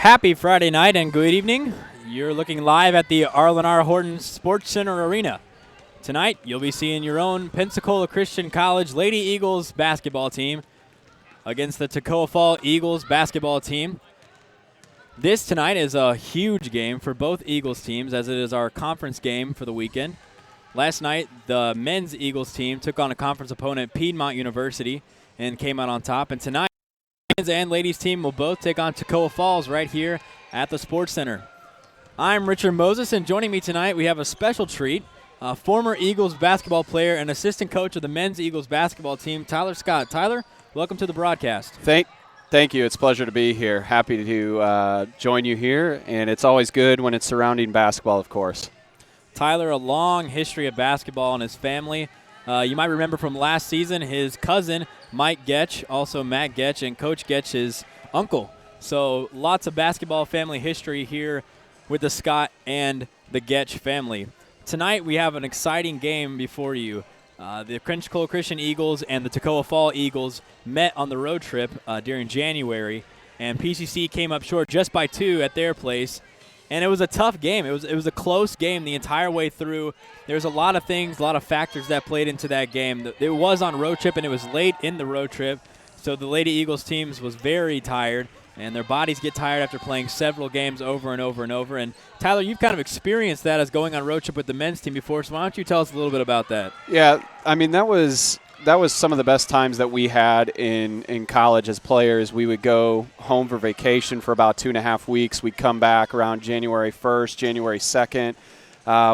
Happy Friday night and good evening. You're looking live at the R. Horton Sports Center Arena. Tonight, you'll be seeing your own Pensacola Christian College Lady Eagles basketball team against the Toccoa Fall Eagles basketball team. This tonight is a huge game for both Eagles teams, as it is our conference game for the weekend. Last night, the men's Eagles team took on a conference opponent, Piedmont University, and came out on top. And tonight, men's and ladies team will both take on Toccoa Falls right here at the Sports Center. I'm Richard Moses, and joining me tonight, we have a special treat. Former Eagles basketball player and assistant coach of the men's Eagles basketball team, Tyler Scott. Tyler, welcome to the broadcast. Thank you. It's a pleasure to be here. Happy to join you here, and it's always good when it's surrounding basketball, of course. Tyler, a long history of basketball in his family. You might remember from last season, his cousin, Mike Getch, also Matt Getch, and Coach Getch's uncle. So lots of basketball family history here with the Scott and the Getch family. Tonight we have an exciting game before you. The Pensacola Christian Eagles and the Toccoa Fall Eagles met on the road trip during January, and PCC came up short just by 2 at their place. And it was a tough game. It was a close game the entire way through. There's a lot of things, a lot of factors that played into that game. It was on road trip, and it was late in the road trip, so the Lady Eagles teams was very tired, and their bodies get tired after playing several games over and over and over. And, Tyler, you've kind of experienced that as going on road trip with the men's team before, so why don't you tell us a little bit about that? Yeah, I mean, that was some of the best times that we had in college as players. We would go home for vacation for about 2.5 weeks. We'd come back around January 1st, January 2nd.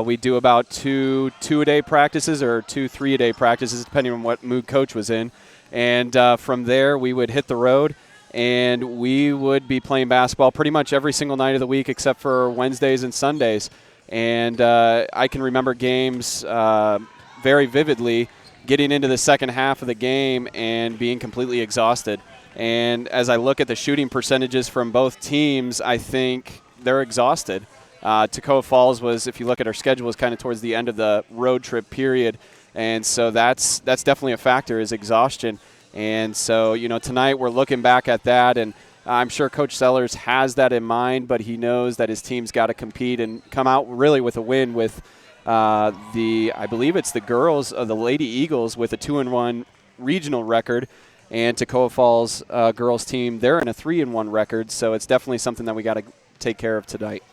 We'd do about two a-day practices or 2 3-a-day practices, depending on what mood coach was in. And from there, we would hit the road, and we would be playing basketball pretty much every single night of the week except for Wednesdays and Sundays. And I can remember games very vividly, getting into the second half of the game and being completely exhausted. And as I look at the shooting percentages from both teams, I think they're exhausted. Toccoa Falls was, if you look at our schedule, was kind of towards the end of the road trip period. And so that's definitely a factor, is exhaustion. And so, tonight we're looking back at that, and I'm sure Coach Sellers has that in mind, but he knows that his team's got to compete and come out really with a win with I believe it's the girls, the Lady Eagles, with a 2-1 regional record, and Toccoa Falls girls team, they're in a 3-1 record. So it's definitely something that we got to take care of tonight.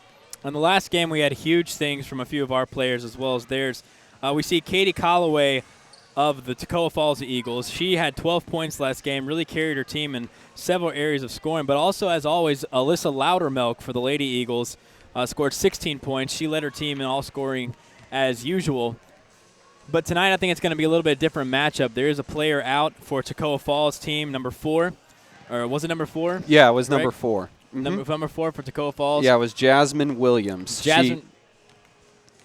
In the last game, we had huge things from a few of our players as well as theirs. We see Katie Calloway of the Toccoa Falls Eagles. She had 12 points last game, really carried her team in several areas of scoring. But also, as always, Alyssa Loudermilk for the Lady Eagles scored 16 points. She led her team in all scoring as usual. But tonight I think it's going to be a little bit different matchup. There is a player out for Toccoa Falls team, number 4. Or was it number 4? Yeah, it was number 4. Mm-hmm. Number 4 for Toccoa Falls. Yeah, it was Jasmine Williams. Jasmine.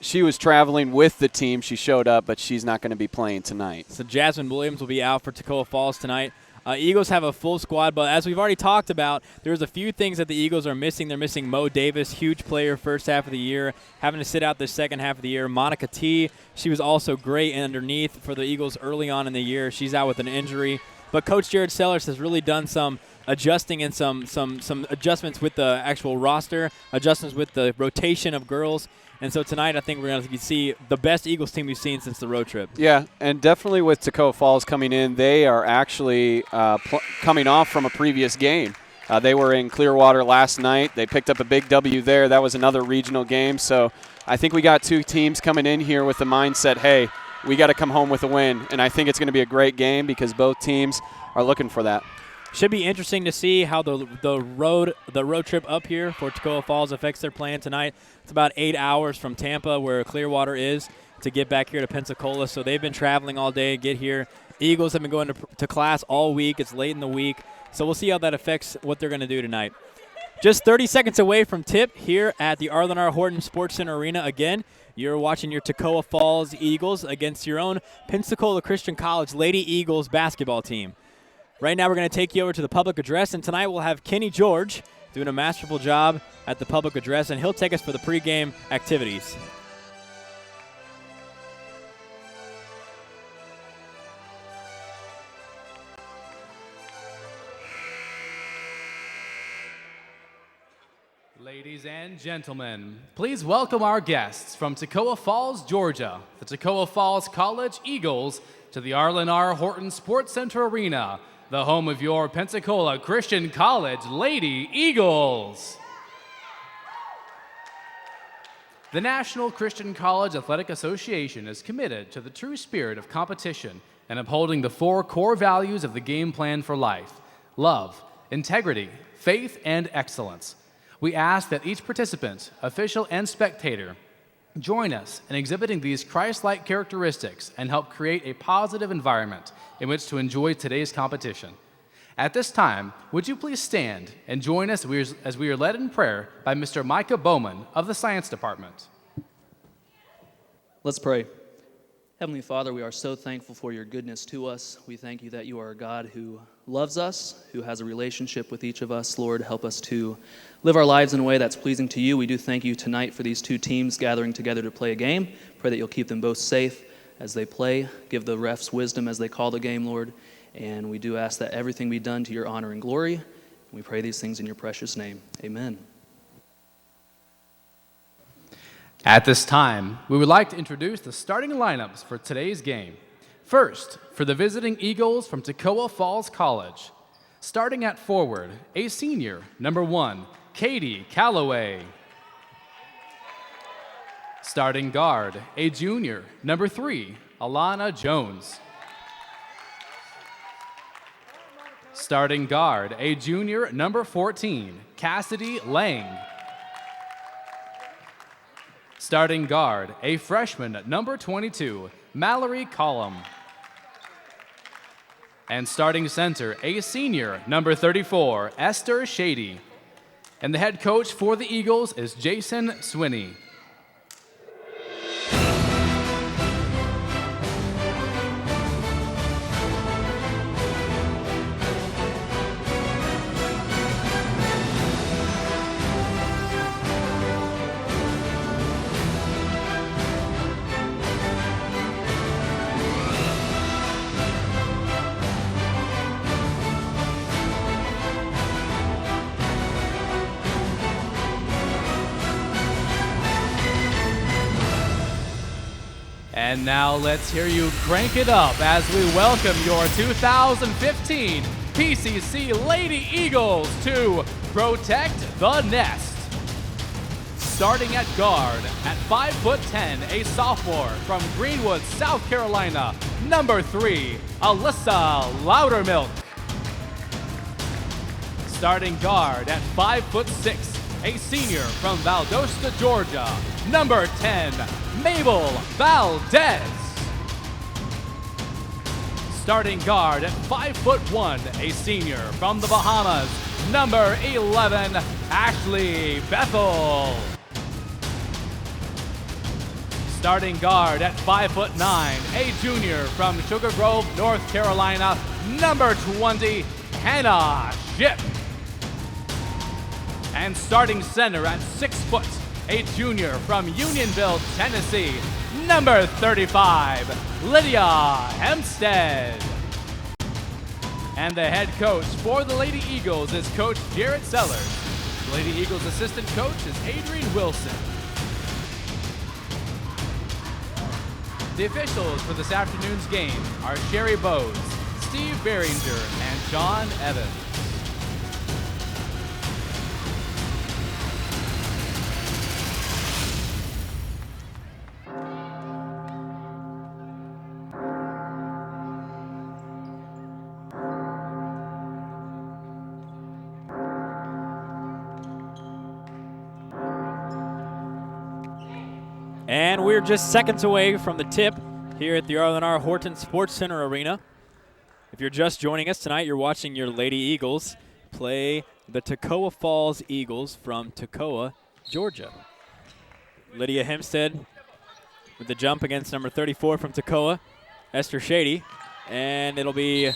She was traveling with the team. She showed up, but she's not going to be playing tonight. So Jasmine Williams will be out for Toccoa Falls tonight. Eagles have a full squad, but as we've already talked about, there's a few things that the Eagles are missing. They're missing Mo Davis, huge player first half of the year, having to sit out the second half of the year. Monica T, she was also great underneath for the Eagles early on in the year. She's out with an injury. But Coach Jared Sellers has really done some adjusting and some adjustments with the actual roster, adjustments with the rotation of girls. And so tonight I think we're going to see the best Eagles team we've seen since the road trip. Yeah, and definitely with Toccoa Falls coming in, they are actually coming off from a previous game. They were in Clearwater last night. They picked up a big W there. That was another regional game. So I think we got 2 teams coming in here with the mindset, hey, we got to come home with a win. And I think it's going to be a great game because both teams are looking for that. Should be interesting to see how the road trip up here for Toccoa Falls affects their plan tonight. It's about 8 hours from Tampa, where Clearwater is, to get back here to Pensacola. So they've been traveling all day to get here. Eagles have been going to class all week. It's late in the week. So we'll see how that affects what they're going to do tonight. Just 30 seconds away from tip here at the R. Horton Sports Center Arena. Again, you're watching your Toccoa Falls Eagles against your own Pensacola Christian College Lady Eagles basketball team. Right now we're going to take you over to the public address, and tonight we'll have Kenny George doing a masterful job at the public address, and he'll take us for the pregame activities. Ladies and gentlemen, please welcome our guests from Toccoa Falls, Georgia, the Toccoa Falls College Eagles, to the R. Horton Sports Center Arena, the home of your Pensacola Christian College Lady Eagles. The National Christian College Athletic Association is committed to the true spirit of competition and upholding the 4 core values of the game plan for life: love, integrity, faith, and excellence. We ask that each participant, official, and spectator join us in exhibiting these Christ-like characteristics and help create a positive environment in which to enjoy today's competition. At this time, would you please stand and join us as we are led in prayer by Mr. Micah Bowman of the Science Department. Let's pray. Heavenly Father, we are so thankful for your goodness to us. We thank you that you are a God who loves us, who has a relationship with each of us. Lord, help us to live our lives in a way that's pleasing to you. We do thank you tonight for these 2 teams gathering together to play a game. Pray that you'll keep them both safe as they play. Give the refs wisdom as they call the game, Lord. And we do ask that everything be done to your honor and glory. We pray these things in your precious name. Amen. At this time, we would like to introduce the starting lineups for today's game. First, for the visiting Eagles from Toccoa Falls College. Starting at forward, a senior, number 1, Katie Calloway. Starting guard, a junior, number 3, Alana Jones. Starting guard, a junior, number 14, Cassidy Lang. Starting guard, a freshman, number 22, Mallory Collum. And starting center, a senior, number 34, Esther Shady. And the head coach for the Eagles is Jason Swinney. And now let's hear you crank it up as we welcome your 2015 PCC Lady Eagles to Protect the Nest. Starting at guard, at 5'10", a sophomore from Greenwood, South Carolina, number 3, Alyssa Loudermilk. Starting guard at 5'6", a senior from Valdosta, Georgia, number 10, Mabel Valdez. Starting guard at 5'1", a senior from the Bahamas, number 11, Ashley Bethel. Starting guard at 5'9", a junior from Sugar Grove, North Carolina, number 20, Hannah Ship. And starting center at 6 foot, a junior from Unionville, Tennessee, number 35, Lydia Hempstead. And the head coach for the Lady Eagles is Coach Jarrett Sellers. The Lady Eagles assistant coach is Adrian Wilson. The officials for this afternoon's game are Sherry Bowes, Steve Behringer, and John Evans. And we're just seconds away from the tip here at the R. Horton Sports Center Arena. If you're just joining us tonight, you're watching your Lady Eagles play the Toccoa Falls Eagles from Toccoa, Georgia. Lydia Hempstead with the jump against number 34 from Toccoa, Esther Shady. And it'll be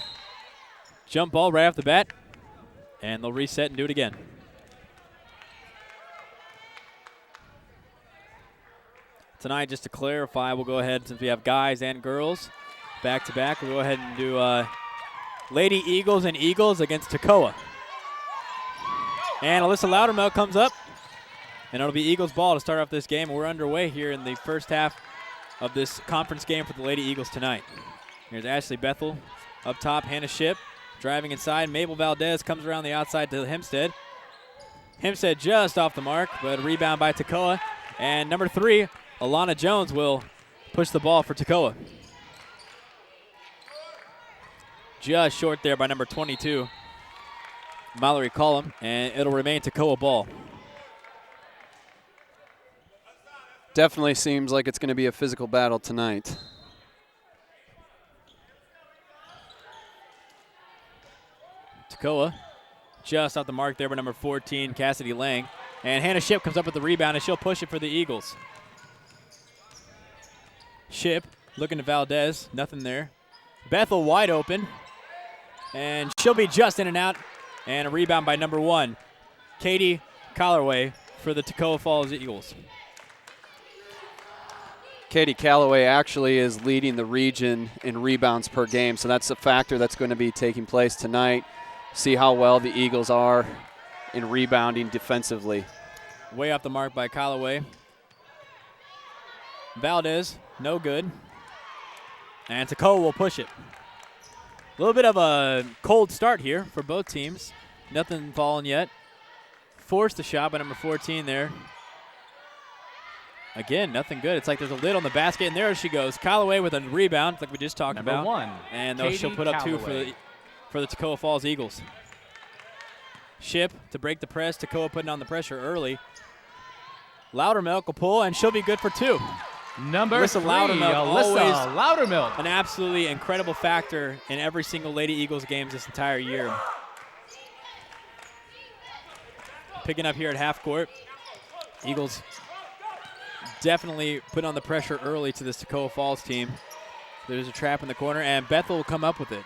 jump ball right off the bat. And they'll reset and do it again. Tonight, just to clarify, we'll go ahead, since we have guys and girls back-to-back, we'll go ahead and do Lady Eagles and Eagles against Toccoa. And Alyssa Loudermilk comes up And it'll be Eagles ball to start off this game. We're underway here in the first half of this conference game for the Lady Eagles tonight. Here's Ashley Bethel up top, Hannah Ship driving inside. Mabel Valdez comes around the outside to Hempstead. Hempstead just off the mark, but a rebound by Toccoa. And number 3, Alana Jones will push the ball for Toccoa. Just short there by number 22, Mallory Cullum, and it'll remain Toccoa ball. Definitely seems like it's going to be a physical battle tonight. Toccoa just off the mark there by number 14, Cassidy Lang. And Hannah Ship comes up with the rebound, and she'll push it for the Eagles. Ship looking to Valdez, nothing there. Bethel wide open, and she'll be just in and out. And a rebound by number 1, Katie Collarway for the Toccoa Falls Eagles. Katie Calloway actually is leading the region in rebounds per game, so that's a factor that's going to be taking place tonight. See how well the Eagles are in rebounding defensively. Way off the mark by Callaway. Valdez, no good. And Toccoa will push it. A little bit of a cold start here for both teams. Nothing falling yet. Forced the shot by number 14 there. Again, nothing good. It's like there's a lid on the basket, and there she goes. Callaway with a rebound, like we just talked about. Number 1, and Katie she'll put up Callaway. 2 for the Toccoa Falls Eagles. Ship to break the press. Toccoa putting on the pressure early. Loudermilk will pull, and she'll be good for 2. Number Alyssa 3, Loudermilk, Alyssa Loudermilk. An absolutely incredible factor in every single Lady Eagles games this entire year. Picking up here at half court. Eagles definitely put on the pressure early to this Toccoa Falls team. There's a trap in the corner, and Bethel will come up with it.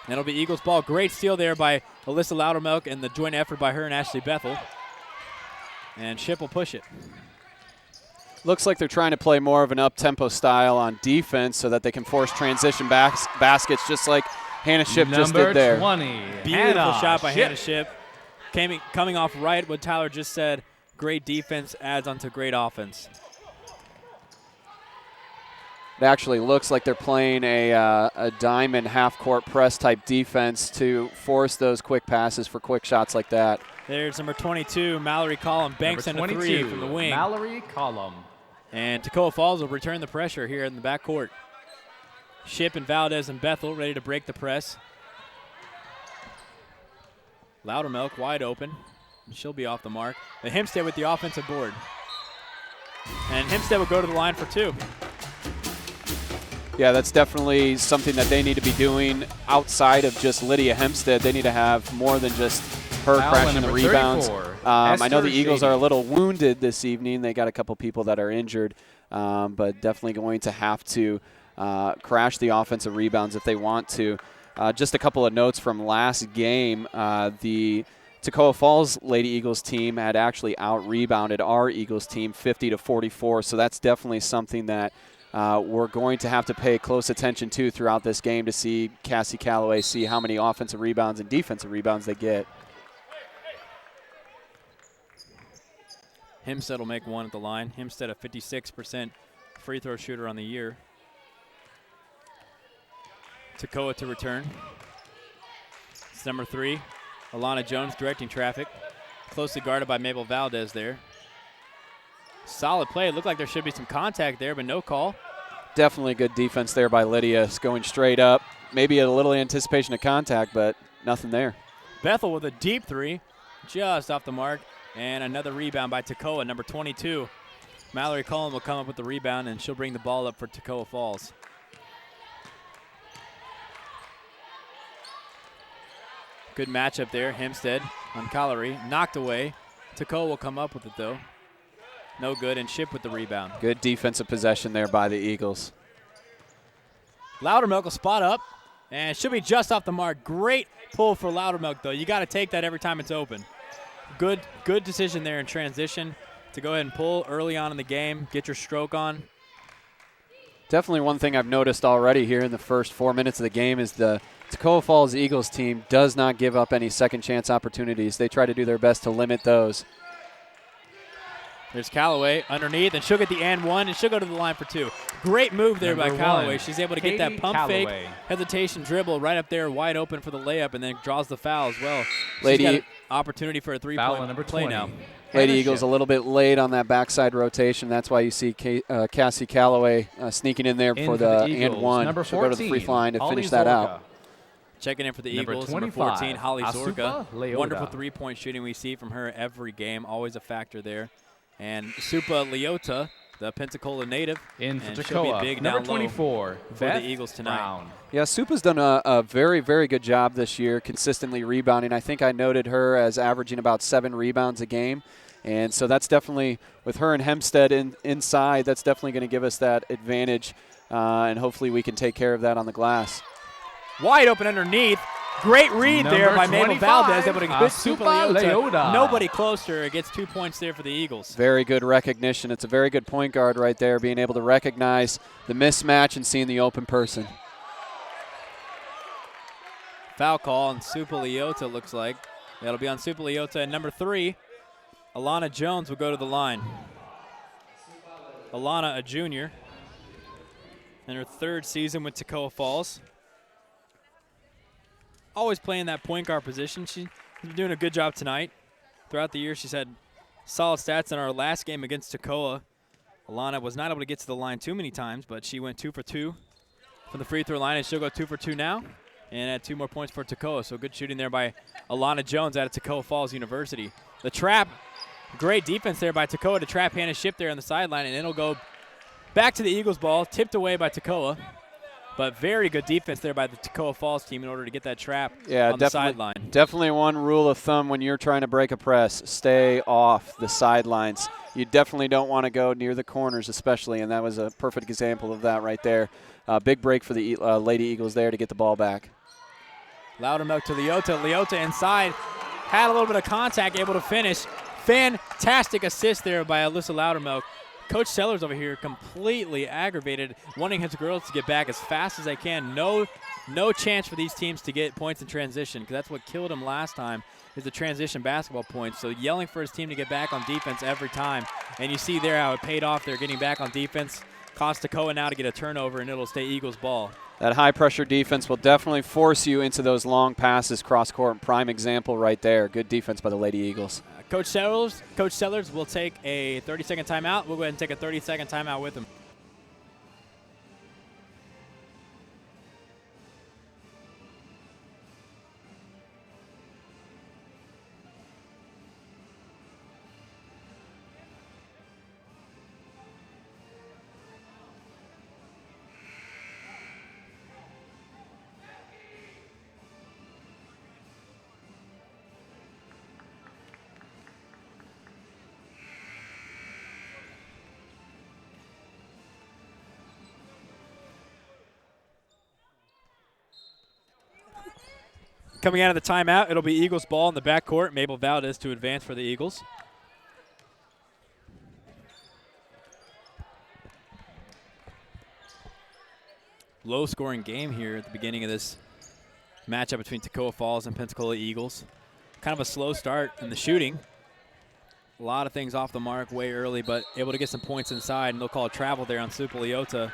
And it'll be Eagles ball. Great steal there by Alyssa Loudermilk and the joint effort by her and Ashley Bethel. And Ship will push it. Looks like they're trying to play more of an up-tempo style on defense so that they can force transition baskets just like Hannah Ship just did there. Number 20, Beautiful Hannah shot by Ship. Hannah Ship. Coming off right what Tyler just said. Great defense adds onto great offense. It actually looks like they're playing a diamond half-court press type defense to force those quick passes for quick shots like that. There's number 22, Mallory Collum, banks in a 3 from the wing. Mallory Collum. And Toccoa Falls will return the pressure here in the backcourt. Ship and Valdez and Bethel ready to break the press. Loudermilk wide open. She'll be off the mark. And Hempstead with the offensive board. And Hempstead will go to the line for 2. Yeah, that's definitely something that they need to be doing outside of just Lydia Hempstead. They need to have more than just her Foul crashing the number rebounds. 34, I know the Esther Eagles Shady. are a little wounded this evening. They got a couple people that are injured, but definitely going to have to crash the offensive rebounds if they want to. Just a couple of notes from last game. The Toccoa Falls Lady Eagles team had actually out-rebounded our Eagles team 50-44, so that's definitely something that we're going to have to pay close attention to throughout this game to see Cassie Calloway see how many offensive rebounds and defensive rebounds they get. Hempstead will make 1 at the line. Hempstead a 56% free throw shooter on the year. Toccoa to return. It's number 3, Alana Jones directing traffic. Closely guarded by Mabel Valdez there. Solid play. It looked like there should be some contact there, but no call. Definitely good defense there by Lydia. It's going straight up. Maybe a little anticipation of contact, but nothing there. Bethel with a deep 3, just off the mark. And another rebound by Toccoa, number 22. Mallory Cullen will come up with the rebound, and she'll bring the ball up for Toccoa Falls. Good matchup there. Hempstead on Collery. Knocked away. Toccoa will come up with it, though. No good, and Ship with the rebound. Good defensive possession there by the Eagles. Loudermilk will spot up, and she'll be just off the mark. Great pull for Loudermilk, though. You got to take that every time it's open. Good decision there in transition to go ahead and pull early on in the game, get your stroke on. Definitely one thing I've noticed already here in the first 4 minutes of the game is the Toccoa Falls Eagles team does not give up any second chance opportunities. They try to do their best to limit those. There's Callaway underneath, and she'll get the and one, and she'll go to the line for 2. Great move there by Callaway. She's able to get that pump fake, hesitation dribble right up there, wide open for the layup, and then draws the foul as well. She's got an opportunity for a 3-point play now. Lady Eagles a little bit late on that backside rotation. That's why you see Cassie Callaway sneaking in there for the and one. She'll go to the free line to finish that out. Checking in for the Eagles, number 14, Holly Zorka. Wonderful three-point shooting we see from her every game, always a factor there. And Supa Leota, the Pensacola native, in for Toccoa, big number 24 for the Eagles tonight. Brown. Yeah, Supa's done a very, very good job this year, consistently rebounding. I think I noted her as averaging about 7 rebounds a game. And so that's definitely, with her and Hempstead inside, that's definitely going to give us that advantage. And hopefully we can take care of that on the glass. Wide open underneath. Great read there by Mabel Valdez, able to get Supa Leota. Nobody close to her. Gets 2 points there for the Eagles. Very good recognition. It's a very good point guard right there, being able to recognize the mismatch and seeing the open person. Foul call on Supa Leota, looks like. That'll be on Supa Leota. And number 3, Alana Jones will go to the line. Alana, a junior, in her 3rd season with Toccoa Falls. Always playing that point guard position. She's doing a good job tonight. Throughout the year, she's had solid stats in our last game against Toccoa. Alana was not able to get to the line too many times, but she went 2 for 2 from the free throw line, and she'll go 2 for 2 now and add 2 more points for Toccoa. So good shooting there by Alana Jones out of Toccoa Falls University. The trap, great defense there by Toccoa to trap Hannah Ship there on the sideline, and it'll go back to the Eagles ball, tipped away by Toccoa. But very good defense there by the Toccoa Falls team in order to get that trap on the sideline. Definitely one rule of thumb when you're trying to break a press, stay off the sidelines. You definitely don't want to go near the corners especially, and that was a perfect example of that right there. Big break for the Lady Eagles there to get the ball back. Loudermilk to Leota. Leota inside. Had a little bit of contact, able to finish. Fantastic assist there by Alyssa Loudermilk. Coach Sellers over here completely aggravated, wanting his girls to get back as fast as they can. No chance for these teams to get points in transition, because that's what killed him last time, is the transition basketball points. So yelling for his team to get back on defense every time. And you see there how it paid off. They're getting back on defense. Cost Toccoa now to get a turnover, and it'll stay Eagles ball. That high-pressure defense will definitely force you into those long passes cross-court. Prime example right there. Good defense by the Lady Eagles. Coach Sellers will take a 30-second timeout. We'll go ahead and take a 30-second timeout with him. Coming out of the timeout, it'll be Eagles ball in the backcourt. Mabel Valdez to advance for the Eagles. Low-scoring game here at the beginning of this matchup between Toccoa Falls and Pensacola Eagles. Kind of a slow start in the shooting. A lot of things off the mark way early, but able to get some points inside, and they'll call a travel there on Supa Leota.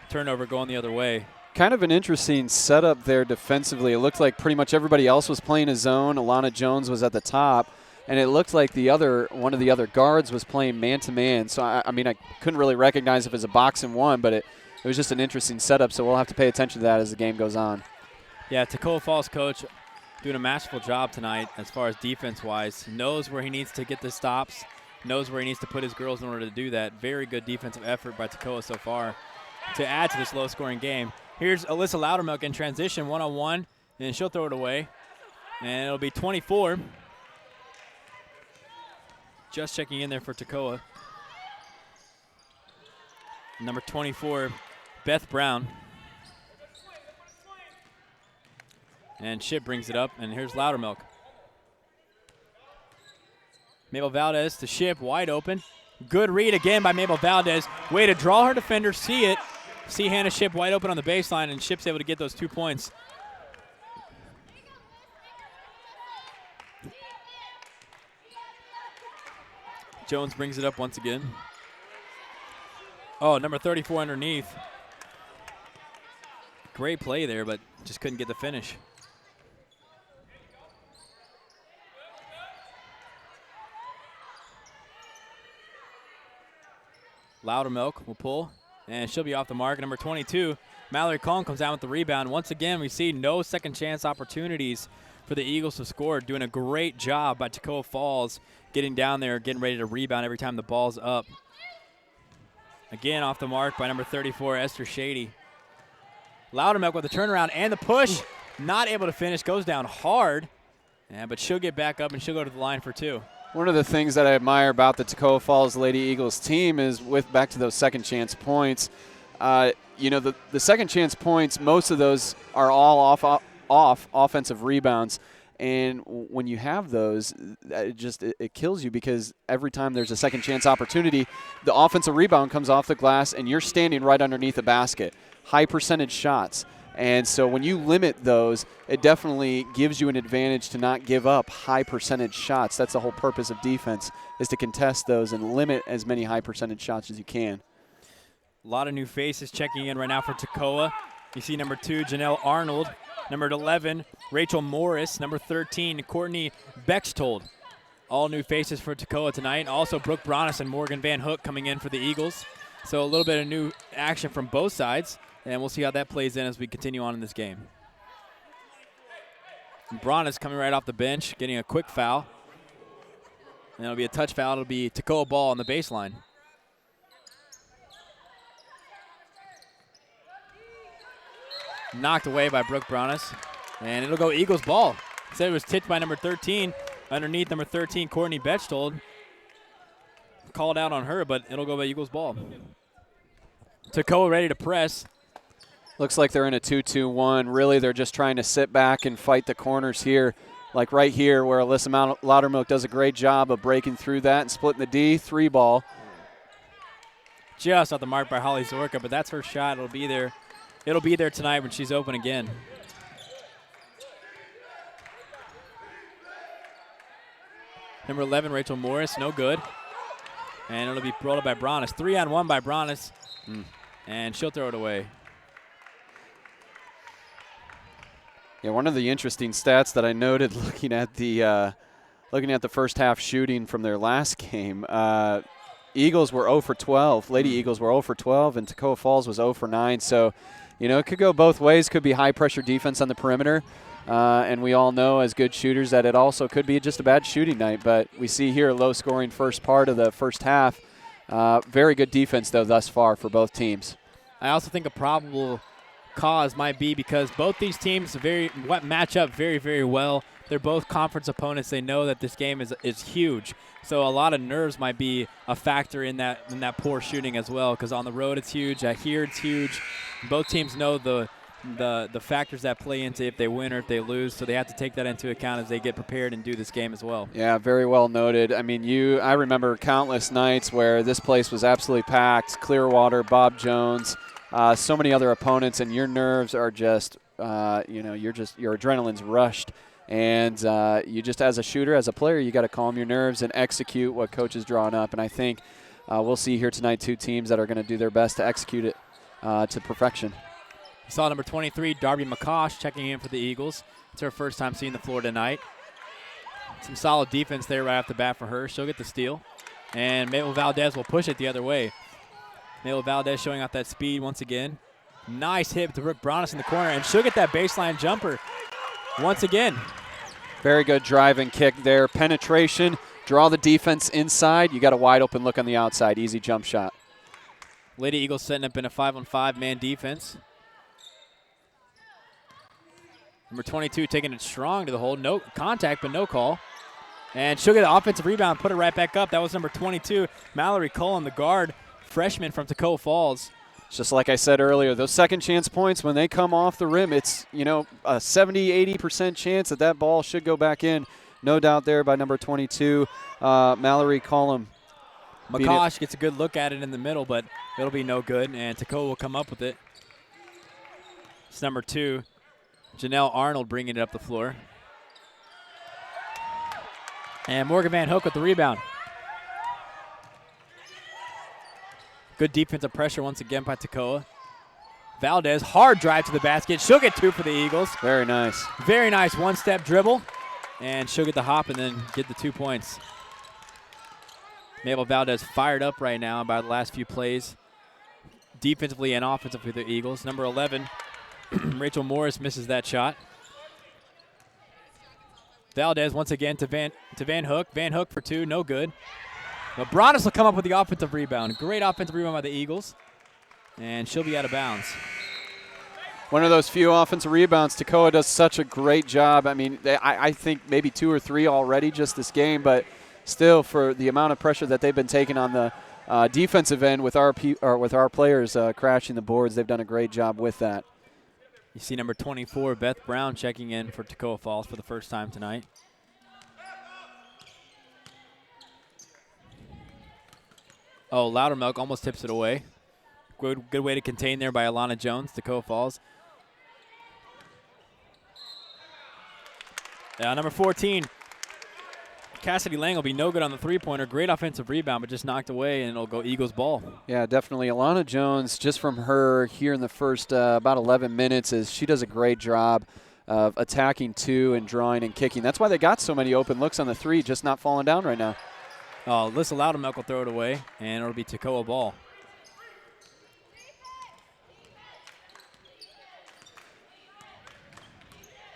Turnover going the other way. Kind of an interesting setup there defensively. It looked like pretty much everybody else was playing a zone. Alana Jones was at the top, and it looked like one of the other guards was playing man-to-man. So, I mean, I couldn't really recognize if it was a box and one, but it was just an interesting setup, so we'll have to pay attention to that as the game goes on. Yeah, Toccoa Falls coach doing a masterful job tonight as far as defense-wise. Knows where he needs to get the stops, knows where he needs to put his girls in order to do that. Very good defensive effort by Toccoa so far to add to this low-scoring game. Here's Alyssa Loudermilk in transition, one-on-one, and she'll throw it away. And it'll be 24. Just checking in there for Toccoa. Number 24, Beth Brown. And Ship brings it up, and here's Loudermilk. Mabel Valdez to Ship, wide open. Good read again by Mabel Valdez. Way to draw her defender, see it. See Hannah Ship wide open on the baseline, and Ship's able to get those 2 points. Jones brings it up once again. Oh, number 34 underneath. Great play there, but just couldn't get the finish. Loudermilk will pull, and she'll be off the mark. Number 22, Mallory Cullen comes down with the rebound. Once again, we see no second chance opportunities for the Eagles to score. Doing a great job by Toccoa Falls getting down there, getting ready to rebound every time the ball's up. Again, off the mark by number 34, Esther Shady. Loudermilk with the turnaround and the push. Not able to finish, goes down hard. Yeah, but she'll get back up and she'll go to the line for 2. One of the things that I admire about the Toccoa Falls Lady Eagles team is back to those second chance points. The second chance points, most of those are all off offensive rebounds. And when you have those, it kills you, because every time there's a second chance opportunity, the offensive rebound comes off the glass and you're standing right underneath the basket. High percentage shots. And so when you limit those, it definitely gives you an advantage to not give up high percentage shots. That's the whole purpose of defense, is to contest those and limit as many high percentage shots as you can. A lot of new faces checking in right now for Toccoa. You see number 2, Janelle Arnold. Number 11, Rachel Morris. Number 13, Courtney Bechtold. All new faces for Toccoa tonight. Also Brooke Bronis and Morgan Van Hook coming in for the Eagles. So a little bit of new action from both sides, and we'll see how that plays in as we continue on in this game. Bronis coming right off the bench, getting a quick foul. And it'll be a touch foul. It'll be Toccoa ball on the baseline. Knocked away by Brooke Bronis, and it'll go Eagles ball. Said it was tipped by number 13. Underneath number 13, Courtney Bechtold. Called out on her, but it'll go by Eagles ball. Toccoa ready to press. Looks like they're in a 2-2-1. Really, they're just trying to sit back and fight the corners here. Like right here, where Alyssa Loudermilk does a great job of breaking through that and splitting the D. 3 ball. Just off the mark by Holly Zorka, but that's her shot. It'll be there. It'll be there tonight when she's open again. Number 11, Rachel Morris, no good. And it'll be brought up by Bronis. 3-on-1 by Bronis. And she'll throw it away. Yeah, one of the interesting stats that I noted looking at the first half shooting from their last game, Eagles were 0 for 12. Lady Eagles were 0 for 12, and Toccoa Falls was 0 for 9. So, it could go both ways. Could be high-pressure defense on the perimeter. And we all know as good shooters that it also could be just a bad shooting night. But we see here a low-scoring first part of the first half. Very good defense, though, thus far for both teams. I also think a probable cause might be because both these teams match up very, very well. They're both conference opponents. They know that this game is huge. So a lot of nerves might be a factor in that poor shooting as well, because on the road it's huge. Here it's huge. Both teams know the factors that play into if they win or if they lose, so they have to take that into account as they get prepared and do this game as well. Yeah, very well noted. I mean, I remember countless nights where this place was absolutely packed. Clearwater, Bob Jones, so many other opponents, and your nerves are just, your adrenaline's rushed. And you just, as a shooter, as a player, you got to calm your nerves and execute what coach is drawing up. And I think we'll see here tonight 2 teams that are going to do their best to execute it to perfection. You saw number 23, Darby McCosh, checking in for the Eagles. It's her first time seeing the floor tonight. Some solid defense there right off the bat for her. She'll get the steal. And Mabel Valdez will push it the other way. Mabel Valdez showing off that speed once again. Nice hit to Brooke Bronis in the corner, and she'll get that baseline jumper once again. Very good drive and kick there. Penetration, draw the defense inside. You got a wide open look on the outside. Easy jump shot. Lady Eagles setting up in a 5-on-5 man defense. Number 22 taking it strong to the hole. No contact, but no call. And she'll get an offensive rebound, put it right back up. That was number 22, Mallory Cullen, the guard, freshman from Toccoa Falls. Just like I said earlier, those second chance points, when they come off the rim, it's, a 70, 80% chance that ball should go back in. No doubt there by number 22, Mallory Cullen. McCosh gets a good look at it in the middle, but it'll be no good, and Toccoa will come up with it. It's number 2, Janelle Arnold bringing it up the floor. And Morgan Van Hook with the rebound. Good defensive pressure once again by Toccoa. Valdez, hard drive to the basket. She'll get 2 for the Eagles. Very nice. Very nice one-step dribble. And she'll get the hop and then get the 2 points. Mabel Valdez fired up right now by the last few plays, defensively and offensively for the Eagles. Number 11, Rachel Morris misses that shot. Valdez once again to Van Hook. Van Hook for 2, no good. But Broaddus will come up with the offensive rebound. Great offensive rebound by the Eagles. And she'll be out of bounds. One of those few offensive rebounds. Toccoa does such a great job. I mean, I think maybe 2 or 3 already just this game, but still, for the amount of pressure that they've been taking on the defensive end with our players crashing the boards, they've done a great job with that. You see number 24, Beth Brown, checking in for Toccoa Falls for the first time tonight. Oh, Loudermilk almost tips it away. Good way to contain there by Alana Jones, Toccoa Falls. Number 14, Cassidy Lang will be no good on the three-pointer. Great offensive rebound, but just knocked away, and it'll go Eagles ball. Yeah, definitely. Alana Jones, just from her here in the first about 11 minutes, she does a great job of attacking 2 and drawing and kicking. That's why they got so many open looks on the 3, just not falling down right now. Oh, Alyssa Loudermilk will throw it away, and it'll be Toccoa ball.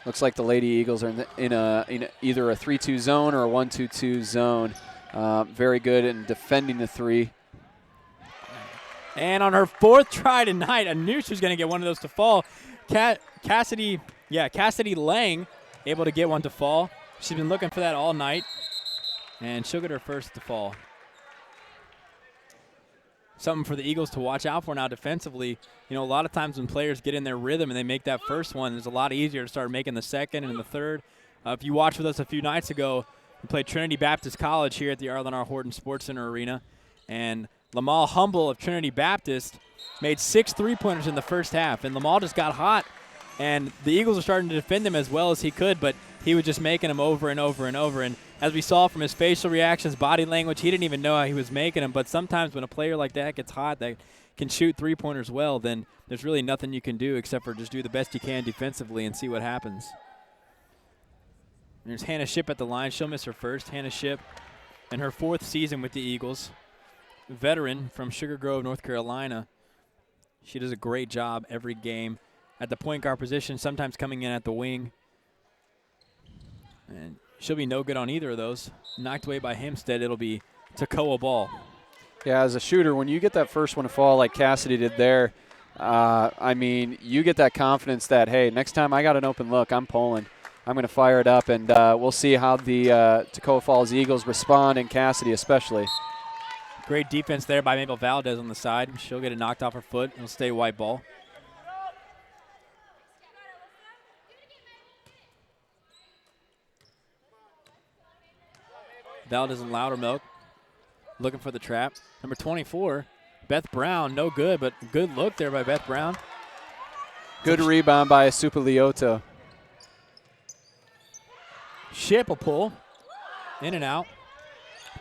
Looks like the Lady Eagles are in either a 3-2 zone or a 1-2-2 zone. Very good in defending the 3. And on her 4th try tonight, I knew she was going to get one of those to fall. Cassidy Lang able to get one to fall. She's been looking for that all night, and she'll get her first to fall. Something for the Eagles to watch out for now defensively. You know, a lot of times when players get in their rhythm and they make that first one, it's a lot easier to start making the second and the third. If you watched with us a few nights ago, we played Trinity Baptist College here at the Arlen R. Horton Sports Center Arena, and Lamal Humble of Trinity Baptist made 6 3-pointers in the first half, and Lamal just got hot, and the Eagles were starting to defend him as well as he could, but he was just making them over and over and over. And as we saw from his facial reactions, body language, he didn't even know how he was making them. But sometimes when a player like that gets hot, that can shoot three-pointers well, then there's really nothing you can do except for just do the best you can defensively and see what happens. There's Hannah Shipp at the line. She'll miss her first. Hannah Shipp in her 4th season with the Eagles. Veteran from Sugar Grove, North Carolina. She does a great job every game at the point guard position, sometimes coming in at the wing. And she'll be no good on either of those. Knocked away by Hempstead, it'll be Toccoa ball. Yeah, as a shooter, when you get that first one to fall like Cassidy did there, I mean, you get that confidence that, hey, next time I got an open look, I'm pulling. I'm going to fire it up, and we'll see how the Toccoa Falls Eagles respond, and Cassidy especially. Great defense there by Mabel Valdez on the side. She'll get it knocked off her foot. It'll stay white ball. Valdez and Loudermilk looking for the trap. Number 24, Beth Brown, no good, but good look there by Beth Brown. Good rebound by Asupa Lioto. Shipp will pull. In and out.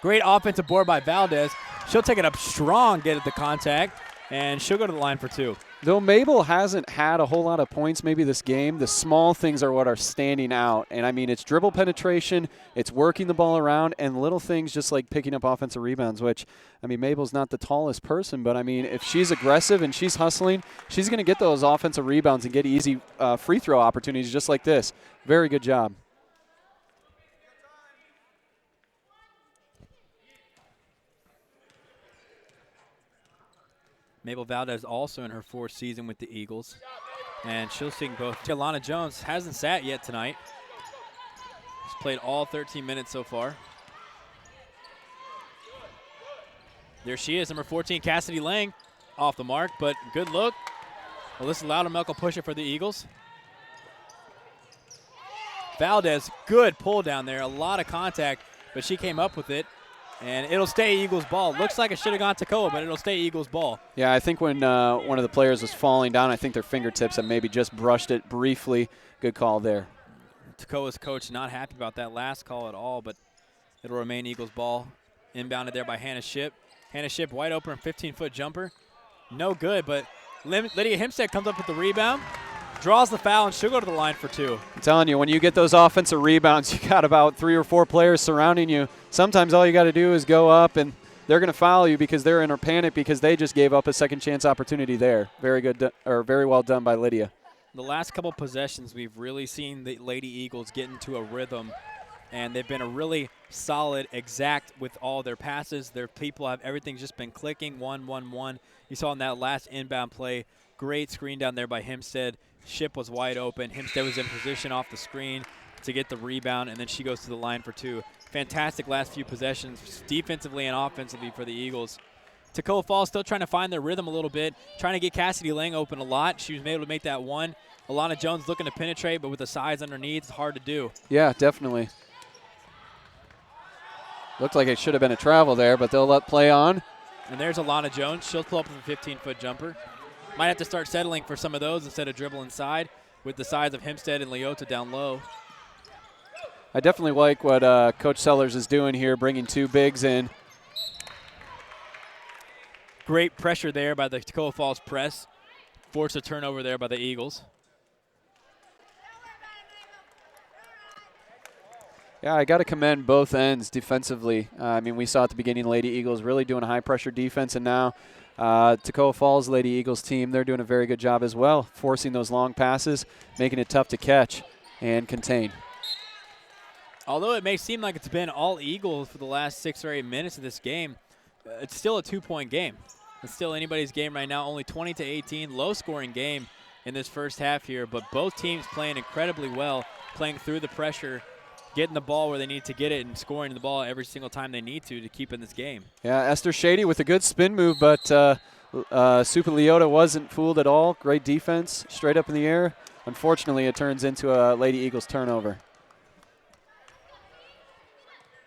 Great offensive board by Valdez. She'll take it up strong, get at the contact, and she'll go to the line for 2. Though Mabel hasn't had a whole lot of points maybe this game, the small things are what are standing out. And, I mean, it's dribble penetration, it's working the ball around, and little things just like picking up offensive rebounds, which, I mean, Mabel's not the tallest person, but, I mean, if she's aggressive and she's hustling, she's going to get those offensive rebounds and get easy free throw opportunities just like this. Very good job. Mabel Valdez also in her 4th season with the Eagles. And she'll sing both. Alana Jones hasn't sat yet tonight. She's played all 13 minutes so far. There she is, number 14, Cassidy Lang. Off the mark, but good look. Alyssa Loudermilk will push it for the Eagles. Valdez, good pull down there. A lot of contact, but she came up with it. And it'll stay Eagles ball. Looks like it should have gone Toccoa, but it'll stay Eagles ball. Yeah, I think when one of the players was falling down, I think their fingertips had maybe just brushed it briefly. Good call there. Toccoa's coach not happy about that last call at all, but it'll remain Eagles ball. Inbounded there by Hannah Shipp. Hannah Ship wide open 15-foot jumper. No good, but Lydia Hempstead comes up with the rebound, draws the foul, and she'll go to the line for 2. I'm telling you, when you get those offensive rebounds, you got about 3 or 4 players surrounding you. Sometimes all you got to do is go up, and they're going to foul you because they're in a panic because they just gave up a second chance opportunity there. Very good, or very well done by Lydia. The last couple possessions, we've really seen the Lady Eagles get into a rhythm, and they've been a really solid, exact with all their passes. Their people have everything's just been clicking. 1-1-1. You saw in that last inbound play, great screen down there by Hempstead. Ship was wide open. Hempstead was in position off the screen to get the rebound, and then she goes to the line for 2. Fantastic last few possessions, defensively and offensively for the Eagles. Toccoa Falls still trying to find their rhythm a little bit, trying to get Cassidy Lang open a lot. She was able to make that one. Alana Jones looking to penetrate, but with the size underneath, it's hard to do. Yeah, definitely. Looked like it should have been a travel there, but they'll let play on. And there's Alana Jones. She'll pull up with a 15-foot jumper. Might have to start settling for some of those instead of dribble inside with the size of Hempstead and Leota down low. I definitely like what Coach Sellers is doing here, bringing 2 bigs in. Great pressure there by the Toccoa Falls press. Force a turnover there by the Eagles. Yeah, I got to commend both ends defensively. I mean, we saw at the beginning Lady Eagles really doing a high-pressure defense, and now Toccoa Falls Lady Eagles team, they're doing a very good job as well, forcing those long passes, making it tough to catch and contain. Although it may seem like it's been all Eagles for the last 6 or 8 minutes of this game, it's still a 2-point game. It's still anybody's game right now, only 20-18, low-scoring game in this first half here, but both teams playing incredibly well, playing through the pressure, getting the ball where they need to get it and scoring the ball every single time they need to keep in this game. Yeah, Esther Shady with a good spin move, but Super Leota wasn't fooled at all. Great defense, straight up in the air. Unfortunately, it turns into a Lady Eagles turnover.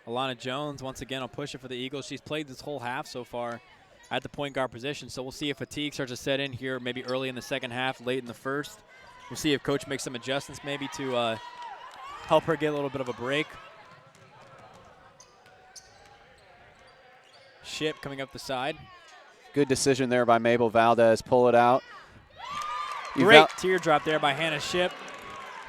Alana Jones, once again, will push it for the Eagles. She's played this whole half so far at the point guard position, so we'll see if fatigue starts to set in here maybe early in the second half, late in the first. We'll see if Coach makes some adjustments maybe to help her get a little bit of a break. Ship coming up the side. Good decision there by Mabel Valdez. Pull it out. Great teardrop there by Hannah Ship.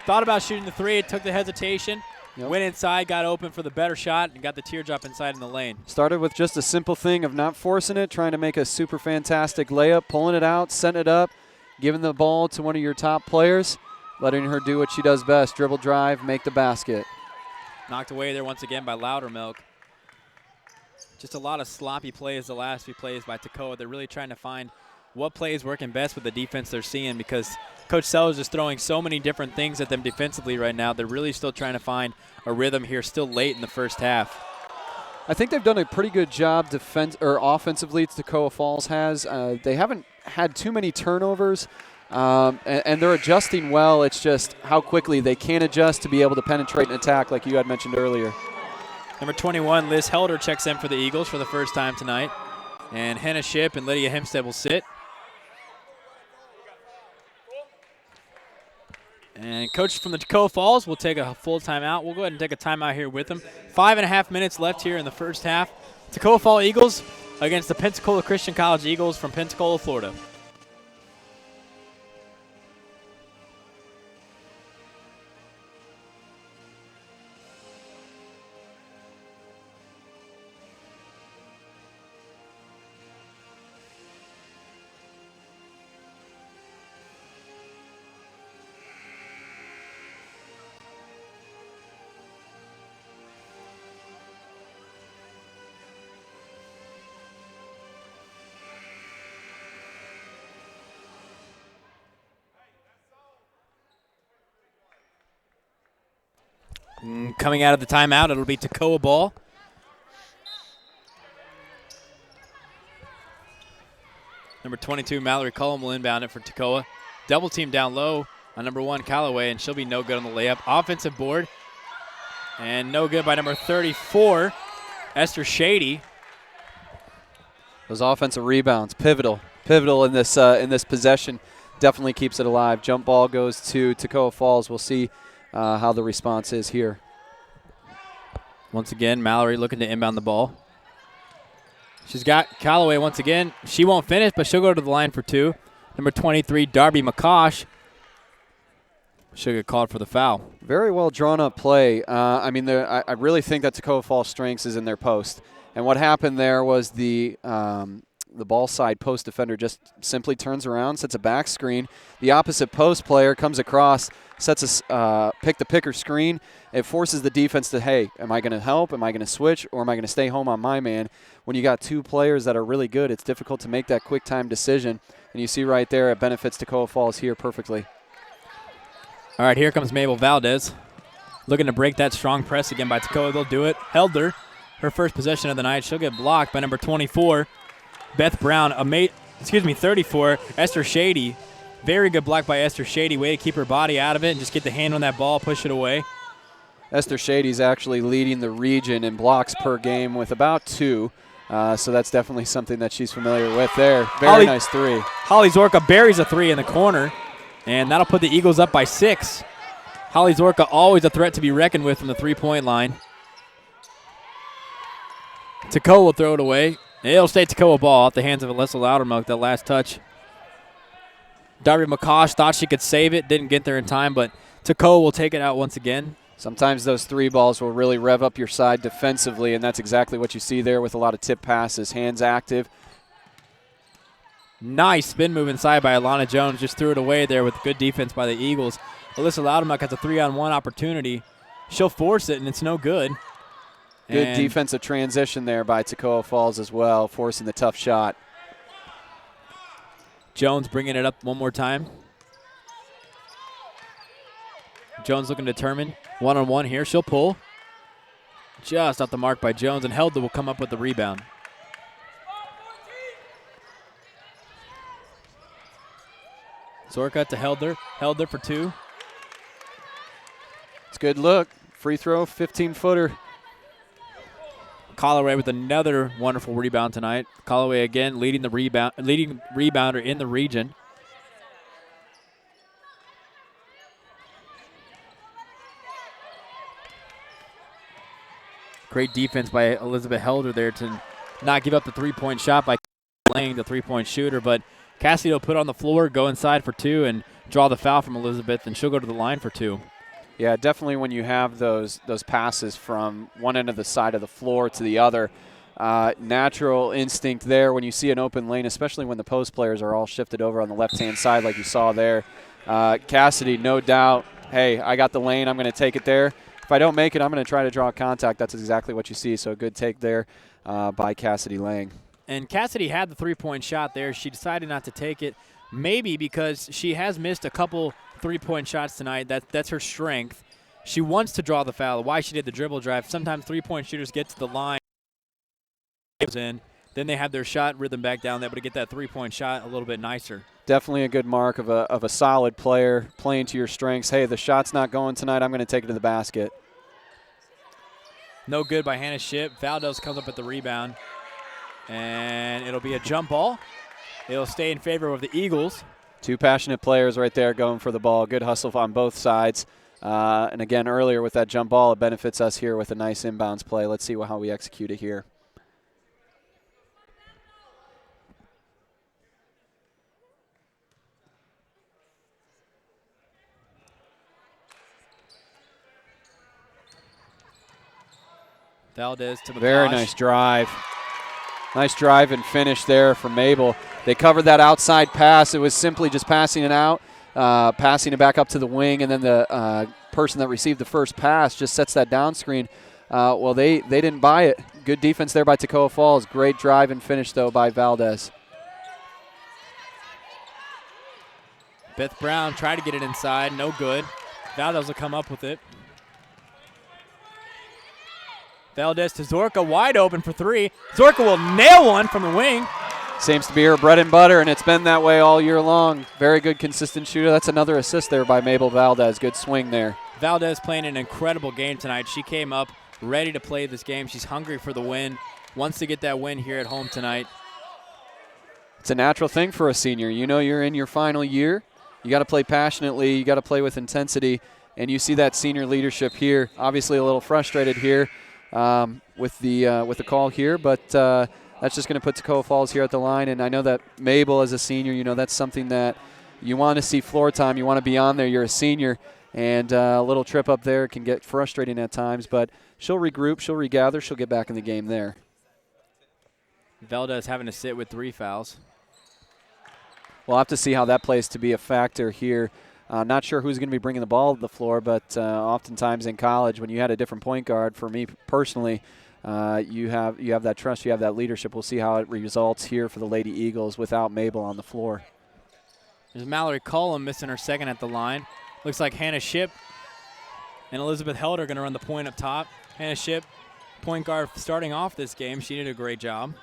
Thought about shooting the 3, took the hesitation. Yep. Went inside, got open for the better shot, and got the teardrop inside in the lane. Started with just a simple thing of not forcing it, trying to make a super fantastic layup, pulling it out, setting it up, giving the ball to one of your top players, letting her do what she does best, dribble drive, make the basket. Knocked away there once again by Loudermilk. Just a lot of sloppy plays the last few plays by Toccoa. They're really trying to find what play is working best with the defense they're seeing because Coach Sellers is throwing so many different things at them defensively right now. They're really still trying to find a rhythm here still late in the first half. I think they've done a pretty good job offensively, Toccoa Falls has. They haven't had too many turnovers, and they're adjusting well. It's just how quickly they can adjust to be able to penetrate and attack like you had mentioned earlier. Number 21, Liz Helder checks in for the Eagles for the first time tonight. And Hannah Ship and Lydia Hempstead will sit. And coach from the Toccoa Falls will take a full timeout. We'll go ahead and take a timeout here with them. 5.5 minutes left here in the first half. Toccoa Falls Eagles against the Pensacola Christian College Eagles from Pensacola, Florida. Coming out of the timeout, it'll be Toccoa ball. Number 22, Mallory Cullum will inbound it for Toccoa. Double team down low on number 1, Callaway, and she'll be no good on the layup. Offensive board, and no good by number 34, Esther Shady. Those offensive rebounds, pivotal in this possession. Definitely keeps it alive. Jump ball goes to Toccoa Falls. We'll see how the response is here. Once again, Mallory looking to inbound the ball. She's got Callaway once again. She won't finish, but she'll go to the line for 2. Number 23, Darby McCosh. She'll get called for the foul. Very well drawn up play. I really think that Toccoa Falls' strengths is in their post. And what happened there was the ball side post defender just simply turns around, sets a back screen. The opposite post player comes across, sets a pick-the-picker screen. It forces the defense to, hey, am I going to help? Am I going to switch? Or am I going to stay home on my man? When you got 2 players that are really good, it's difficult to make that quick-time decision. And you see right there, it benefits Toccoa Falls here perfectly. All right, here comes Mabel Valdez. Looking to break that strong press again by Toccoa. They'll do it. Held her first possession of the night. She'll get blocked by number 24, Beth Brown. 34, Esther Shady. Very good block by Esther Shady. Way to keep her body out of it and just get the hand on that ball, push it away. Esther Shady's actually leading the region in blocks per game with about 2. So that's definitely something that she's familiar with there. Very nice 3. Holly Zorka buries a 3 in the corner, and that'll put the Eagles up by 6. Holly Zorka always a threat to be reckoned with from the 3-point line. Toccoa will throw it away. It'll stay Toccoa ball off the hands of Alyssa Loudermilk, that last touch. Darby McCosh thought she could save it, didn't get there in time, but Toccoa will take it out once again. Sometimes those 3 balls will really rev up your side defensively, and that's exactly what you see there with a lot of tip passes. Hands active. Nice spin move inside by Alana Jones. Just threw it away there with good defense by the Eagles. Alyssa Loudermilk has a 3-on-1 opportunity. She'll force it, and it's no good. Good defensive transition there by Toccoa Falls as well, forcing the tough shot. Jones bringing it up one more time. Jones looking determined. 1-on-1 here. She'll pull. Just off the mark by Jones, and Helder will come up with the rebound. Zorka to Helder. Helder for 2. It's a good look. Free throw, 15-footer. Callaway with another wonderful rebound tonight. Callaway again leading rebounder in the region. Great defense by Elizabeth Helder there to not give up the 3-point shot by laying the 3-point shooter, but Cassidy will put on the floor, go inside for 2, and draw the foul from Elizabeth, and she'll go to the line for 2. Yeah, definitely when you have those passes from one end of the side of the floor to the other, natural instinct there when you see an open lane, especially when the post players are all shifted over on the left-hand side like you saw there. Cassidy, no doubt, hey, I got the lane, I'm going to take it there. If I don't make it, I'm going to try to draw contact. That's exactly what you see, so a good take there by Cassidy Lang. And Cassidy had the 3-point shot there. She decided not to take it, maybe because she has missed a couple 3-point shots tonight. That's her strength. She wants to draw the foul. Why she did the dribble drive. Sometimes 3-point shooters get to the line, then they have their shot rhythm back down, able to get that 3-point shot a little bit nicer. Definitely a good mark of a solid player playing to your strengths. Hey, the shot's not going tonight. I'm going to take it to the basket. No good by Hannah Shipp. Valdez comes up at the rebound, and it'll be a jump ball. It'll stay in favor of the Eagles. 2 passionate players right there going for the ball. Good hustle on both sides. And again, earlier with that jump ball, it benefits us here with a nice inbounds play. Let's see how we execute it here. Valdez to McCosh. Very nice drive. Nice drive and finish there from Mabel. They covered that outside pass. It was simply just passing it out, passing it back up to the wing, and then the person that received the first pass just sets that down screen. Well, they didn't buy it. Good defense there by Toccoa Falls. Great drive and finish, though, by Valdez. Beth Brown tried to get it inside. No good. Valdez will come up with it. Valdez to Zorka, wide open for 3. Zorka will nail one from the wing. Seems to be her bread and butter, and it's been that way all year long. Very good, consistent shooter. That's another assist there by Mabel Valdez. Good swing there. Valdez playing an incredible game tonight. She came up ready to play this game. She's hungry for the win, wants to get that win here at home tonight. It's a natural thing for a senior. You know you're in your final year. You got to play passionately. You got to play with intensity, and you see that senior leadership here. Obviously a little frustrated here with the call here, but that's just going to put Toccoa Falls here at the line. And I know that Mabel, as a senior, that's something that you want to see floor time. You want to be on there. You're a senior. And a little trip up there can get frustrating at times. But she'll regroup. She'll regather. She'll get back in the game there. Valdez having to sit with 3 fouls. We'll have to see how that plays to be a factor here. Not sure who's going to be bringing the ball to the floor, but oftentimes in college, when you had a different point guard, for me personally, you have that trust, you have that leadership. We'll see how it results here for the Lady Eagles without Mabel on the floor. There's Mallory Cullum missing her second at the line. Looks like Hannah Ship and Elizabeth Held are going to run the point up top. Hannah Ship, point guard starting off this game. She did a great job.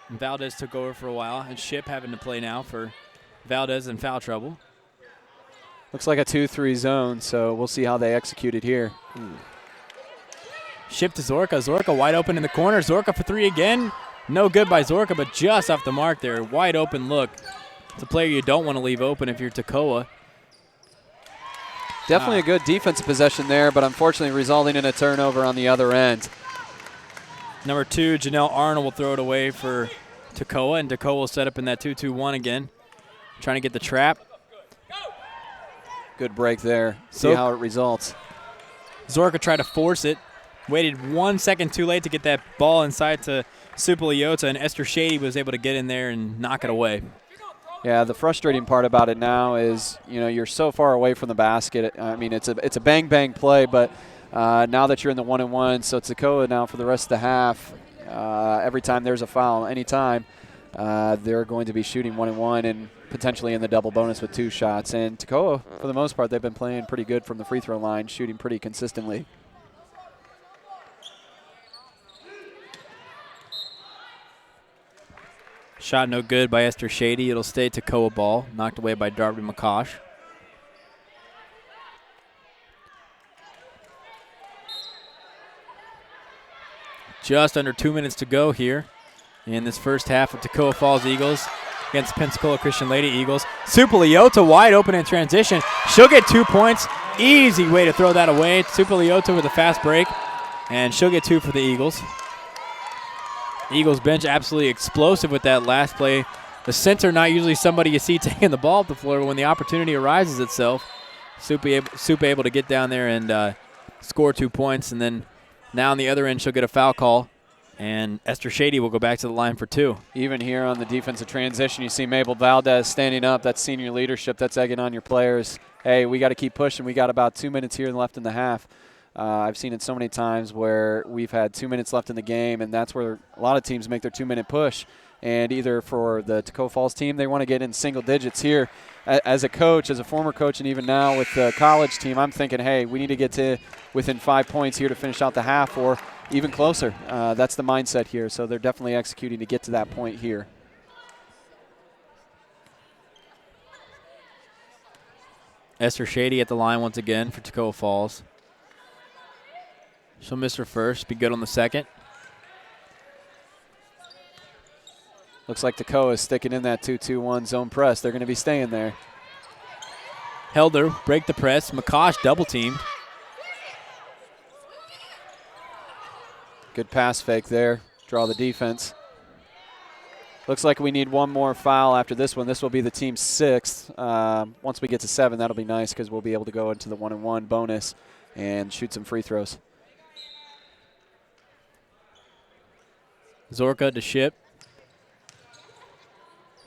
And Valdez took over for a while, and Ship having to play now for Valdez in foul trouble. Looks like a 2-3 zone, so we'll see how they execute it here. Ship to Zorka. Zorka wide open in the corner. Zorka for 3 again. No good by Zorka, but just off the mark there. Wide open look. It's a player you don't want to leave open if you're Toccoa. Definitely a good defensive possession there, but unfortunately resulting in a turnover on the other end. Number 2, Janelle Arnold will throw it away for Toccoa, and Toccoa will set up in that 2-2-1 again. Trying to get the trap. Good break there. See how it results. Zorka tried to force it. Waited 1 second too late to get that ball inside to Supa and Esther Shady was able to get in there and knock it away. Yeah, the frustrating part about it now is, you're so far away from the basket. I mean, it's a bang-bang play, but now that you're in the 1-and-1, so Toccoa now for the rest of the half, every time there's a foul, anytime, they're going to be shooting 1-and-1 and potentially in the double bonus with 2 shots. And Toccoa, for the most part, they've been playing pretty good from the free throw line, shooting pretty consistently. Shot no good by Esther Shady. It'll stay Toccoa ball. Knocked away by Darby McCosh. Just under 2 minutes to go here in this first half of Toccoa Falls Eagles against Pensacola Christian Lady Eagles. Supa Leota wide open in transition. She'll get 2 points. Easy way to throw that away. Supa Leota with a fast break, and she'll get 2 for the Eagles. Eagles bench absolutely explosive with that last play. The center not usually somebody you see taking the ball off the floor, but when the opportunity arises itself, Supa able to get down there and score 2 points. And then now on the other end, she'll get a foul call, and Esther Shady will go back to the line for 2. Even here on the defensive transition, you see Mabel Valdez standing up. That's senior leadership. That's egging on your players. Hey, we got to keep pushing. We got about 2 minutes here left in the half. I've seen it so many times where we've had 2 minutes left in the game, and that's where a lot of teams make their 2-minute push. And either for the Toccoa Falls team, they want to get in single digits here. As a coach, as a former coach, and even now with the college team, I'm thinking, hey, we need to get to within 5 points here to finish out the half or even closer. That's the mindset here. So they're definitely executing to get to that point here. Esther Shady at the line once again for Toccoa Falls. She'll miss her first, be good on the second. Looks like Toccoa is sticking in that 2-2-1 zone press. They're going to be staying there. Helder, break the press. McCosh double teamed. Good pass fake there. Draw the defense. Looks like we need one more foul after this one. This will be the team's 6th. Once we get to 7, that'll be nice because we'll be able to go into the 1-and-1 bonus and shoot some free throws. Zorka to Ship.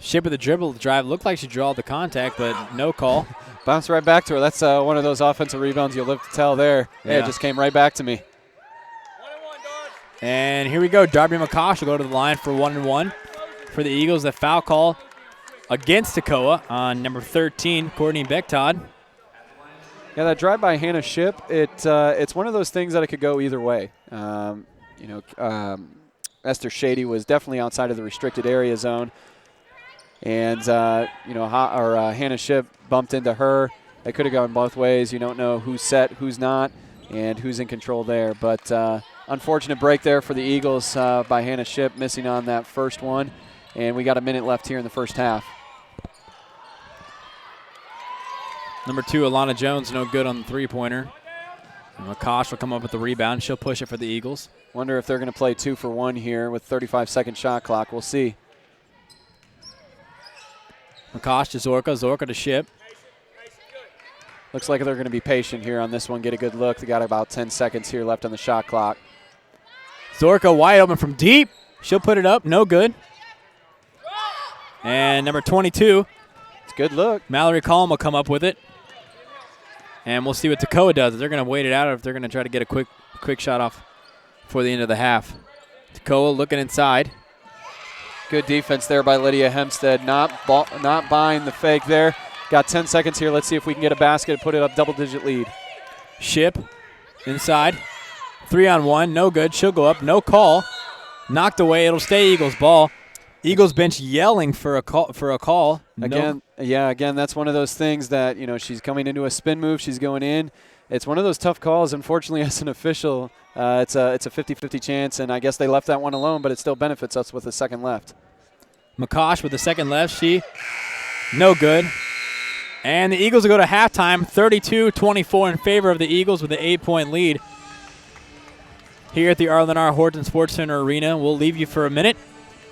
Ship with the dribble drive. Looked like she drawed the contact, but no call. Bounce right back to her. That's one of those offensive rebounds you'll live to tell there. Yeah, it just came right back to me. And here we go. Darby McCosh will go to the line for 1-and-1 for the Eagles. The foul call against Toccoa on number 13, Courtney Bechtod. Yeah, that drive by Hannah Ship, it's one of those things that it could go either way. Esther Shady was definitely outside of the restricted area zone. And, Hannah Ship bumped into her. It could have gone both ways. You don't know who's set, who's not, and who's in control there. But unfortunate break there for the Eagles by Hannah Ship, missing on that first one. And we got a minute left here in the first half. Number 2, Alana Jones, no good on the three-pointer. McCosh will come up with the rebound. She'll push it for the Eagles. Wonder if they're going to play 2 for 1 here with 35-second shot clock. We'll see. McCosh to Zorka. Zorka to Ship. Looks like they're going to be patient here on this one, get a good look. They got about 10 seconds here left on the shot clock. Zorka wide open from deep. She'll put it up. No good. And number 22. It's a good look. Mallory Collin will come up with it. And we'll see what Toccoa does. If they're going to wait it out or if they're going to try to get a quick shot off before the end of the half. Toccoa looking inside. Good defense there by Lydia Hempstead. Not buying the fake there. Got 10 seconds here. Let's see if we can get a basket and put it up double-digit lead. Ship inside. 3-on-1. No good. She'll go up. No call. Knocked away. It'll stay Eagles ball. Eagles bench yelling for a call. Again, again, that's one of those things that, she's coming into a spin move. She's going in. It's one of those tough calls. Unfortunately, as an official, it's a 50-50 chance, and I guess they left that one alone, but it still benefits us with a second left. McCosh with the second left. No good. And the Eagles will go to halftime, 32-24 in favor of the Eagles with an 8-point lead. Here at the Arlen R. Horton Sports Center Arena, we'll leave you for a minute,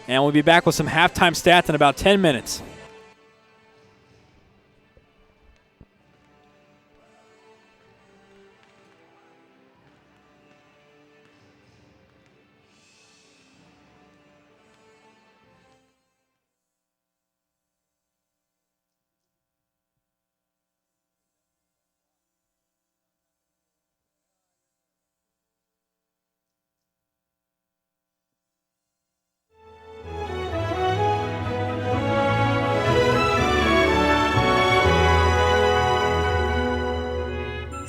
and we'll be back with some halftime stats in about 10 minutes.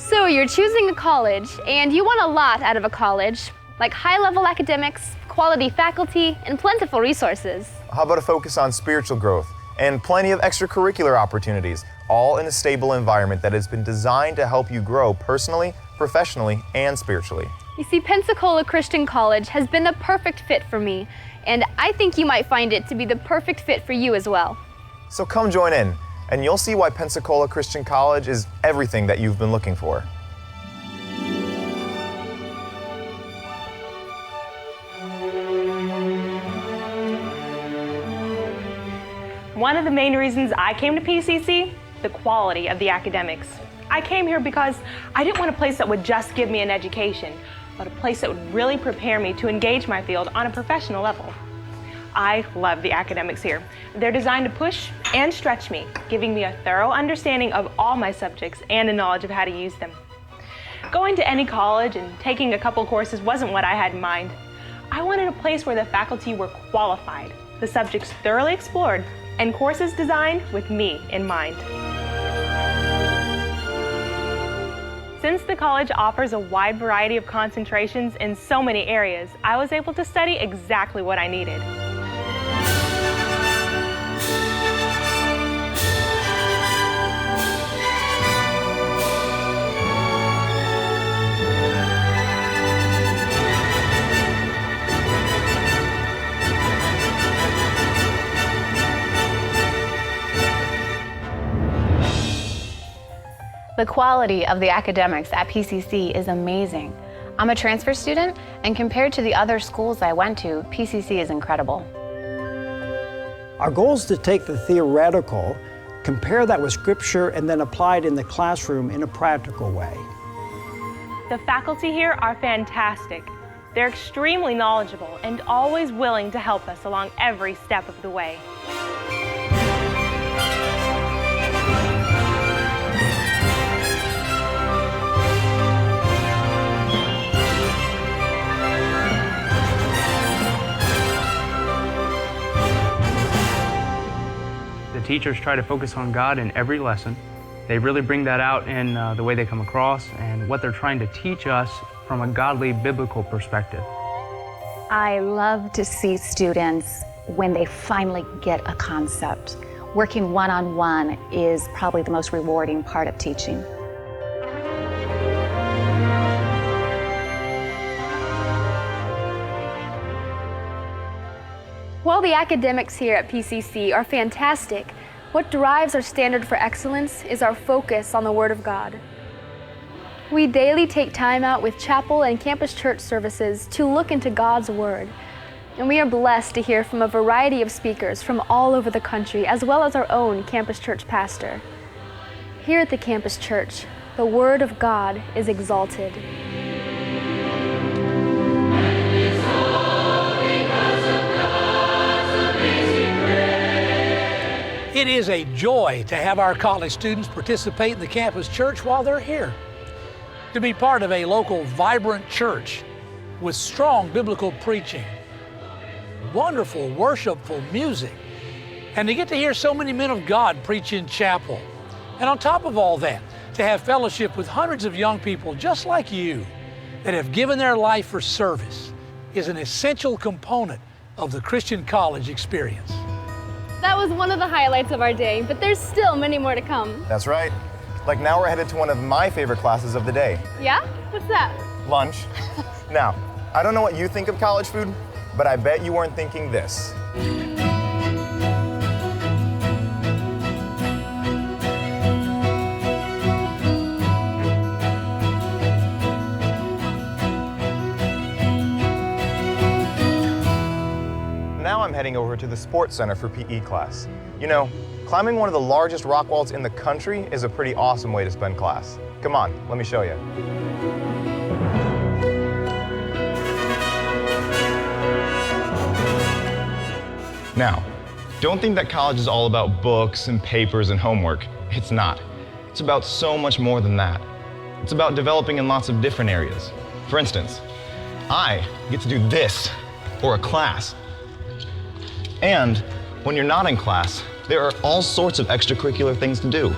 So you're choosing a college, and you want a lot out of a college, like high-level academics, quality faculty, and plentiful resources. How about a focus on spiritual growth and plenty of extracurricular opportunities, all in a stable environment that has been designed to help you grow personally, professionally, and spiritually? You see, Pensacola Christian College has been the perfect fit for me, and I think you might find it to be the perfect fit for you as well. So come join in, and you'll see why Pensacola Christian College is everything that you've been looking for. One of the main reasons I came to PCC, the quality of the academics. I came here because I didn't want a place that would just give me an education, but a place that would really prepare me to engage my field on a professional level. I love the academics here. They're designed to push and stretch me, giving me a thorough understanding of all my subjects and a knowledge of how to use them. Going to any college and taking a couple courses wasn't what I had in mind. I wanted a place where the faculty were qualified, the subjects thoroughly explored, and courses designed with me in mind. Since the college offers a wide variety of concentrations in so many areas, I was able to study exactly what I needed. The quality of the academics at PCC is amazing. I'm a transfer student, and compared to the other schools I went to, PCC is incredible. Our goal is to take the theoretical, compare that with scripture, and then apply it in the classroom in a practical way. The faculty here are fantastic. They're extremely knowledgeable and always willing to help us along every step of the way. The teachers try to focus on God in every lesson. They really bring that out in the way they come across and what they're trying to teach us from a godly, biblical perspective. I love to see students when they finally get a concept. Working one-on-one is probably the most rewarding part of teaching. While the academics here at PCC are fantastic, what drives our standard for excellence is our focus on the Word of God. We daily take time out with chapel and campus church services to look into God's Word. And we are blessed to hear from a variety of speakers from all over the country, as well as our own campus church pastor. Here at the campus church, the Word of God is exalted. It is a joy to have our college students participate in the campus church while they're here. To be part of a local, vibrant church with strong biblical preaching, wonderful, worshipful music, and to get to hear so many men of God preach in chapel. And on top of all that, to have fellowship with hundreds of young people just like you that have given their life for service is an essential component of the Christian college experience. That was one of the highlights of our day, but there's still many more to come. That's right. Like now we're headed to one of my favorite classes of the day. Yeah? What's that? Lunch. Now, I don't know what you think of college food, but I bet you weren't thinking this. Now I'm heading over to the Sports Center for PE class. You know, climbing one of the largest rock walls in the country is a pretty awesome way to spend class. Come on, let me show you. Now, don't think that college is all about books and papers and homework. It's not. It's about so much more than that. It's about developing in lots of different areas. For instance, I get to do this for a class. And when you're not in class, there are all sorts of extracurricular things to do.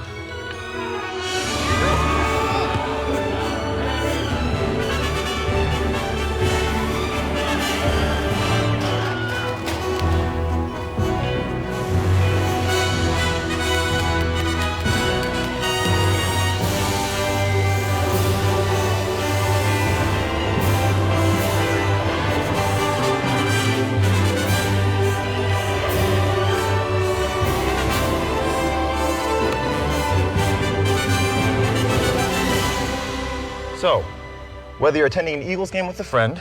So, whether you're attending an Eagles game with a friend,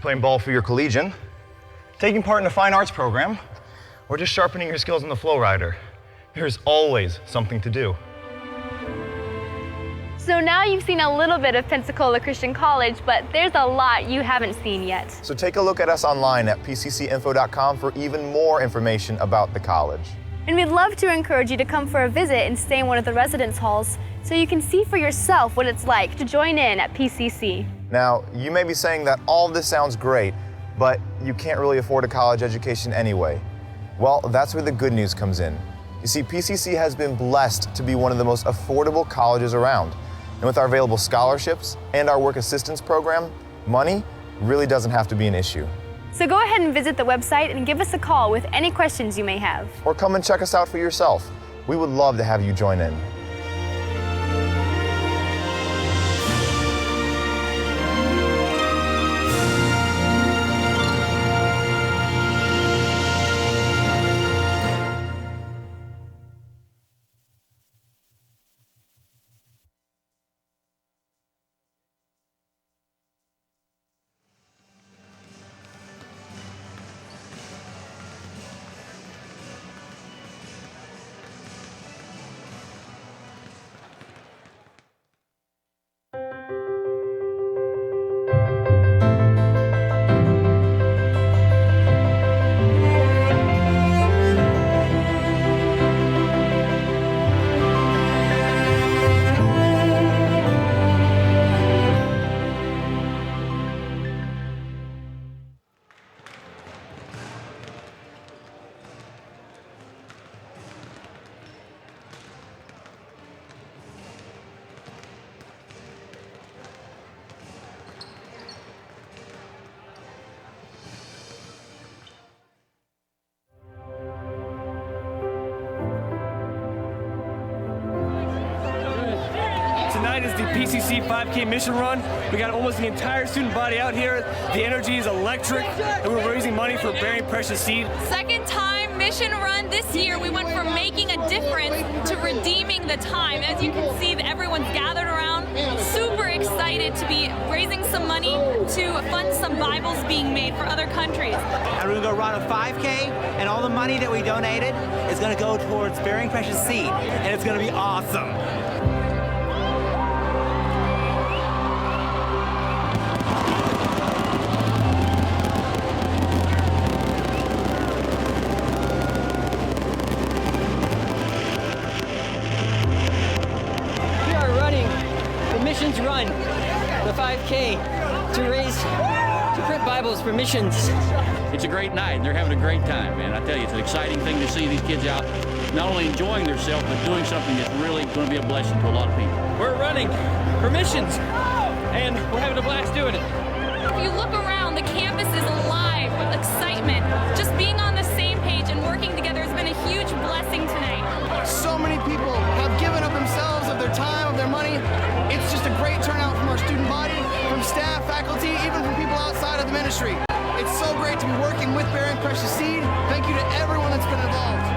playing ball for your collegian, taking part in a fine arts program, or just sharpening your skills on the flow rider, there's always something to do. So now you've seen a little bit of Pensacola Christian College, but there's a lot you haven't seen yet. So take a look at us online at pccinfo.com for even more information about the college. And we'd love to encourage you to come for a visit and stay in one of the residence halls so you can see for yourself what it's like to join in at PCC. Now, you may be saying that all of this sounds great, but you can't really afford a college education anyway. Well, that's where the good news comes in. You see, PCC has been blessed to be one of the most affordable colleges around. And with our available scholarships and our work assistance program, money really doesn't have to be an issue. So go ahead and visit the website and give us a call with any questions you may have. Or come and check us out for yourself. We would love to have you join in. Tonight is the PCC 5K mission run. We got almost the entire student body out here. The energy is electric, and we're raising money for Bearing Precious Seed. Second time mission run this year. We went from making a difference to redeeming the time. As you can see, everyone's gathered around. super excited to be raising some money to fund some Bibles being made for other countries. And we're going to run a 5K, and all the money that we donated is going to go towards Bearing Precious Seed, and it's going to be awesome. Missions Run, the 5K, to print Bibles for missions. It's a great night, and they're having a great time, man. I tell you, it's an exciting thing to see these kids out, not only enjoying themselves, but doing something that's really going to be a blessing to a lot of people. We're running for missions, and we're having a blast doing it. If you look around, the campus is alive with excitement. Just being on the same page and working together has been a huge blessing tonight. So many people have given up themselves, of their time, of their money. It's just a great turnout from our student body, from staff, faculty, even from people outside of the ministry. It's so great to be working with Bearing Precious Seed. Thank you to everyone that's been involved.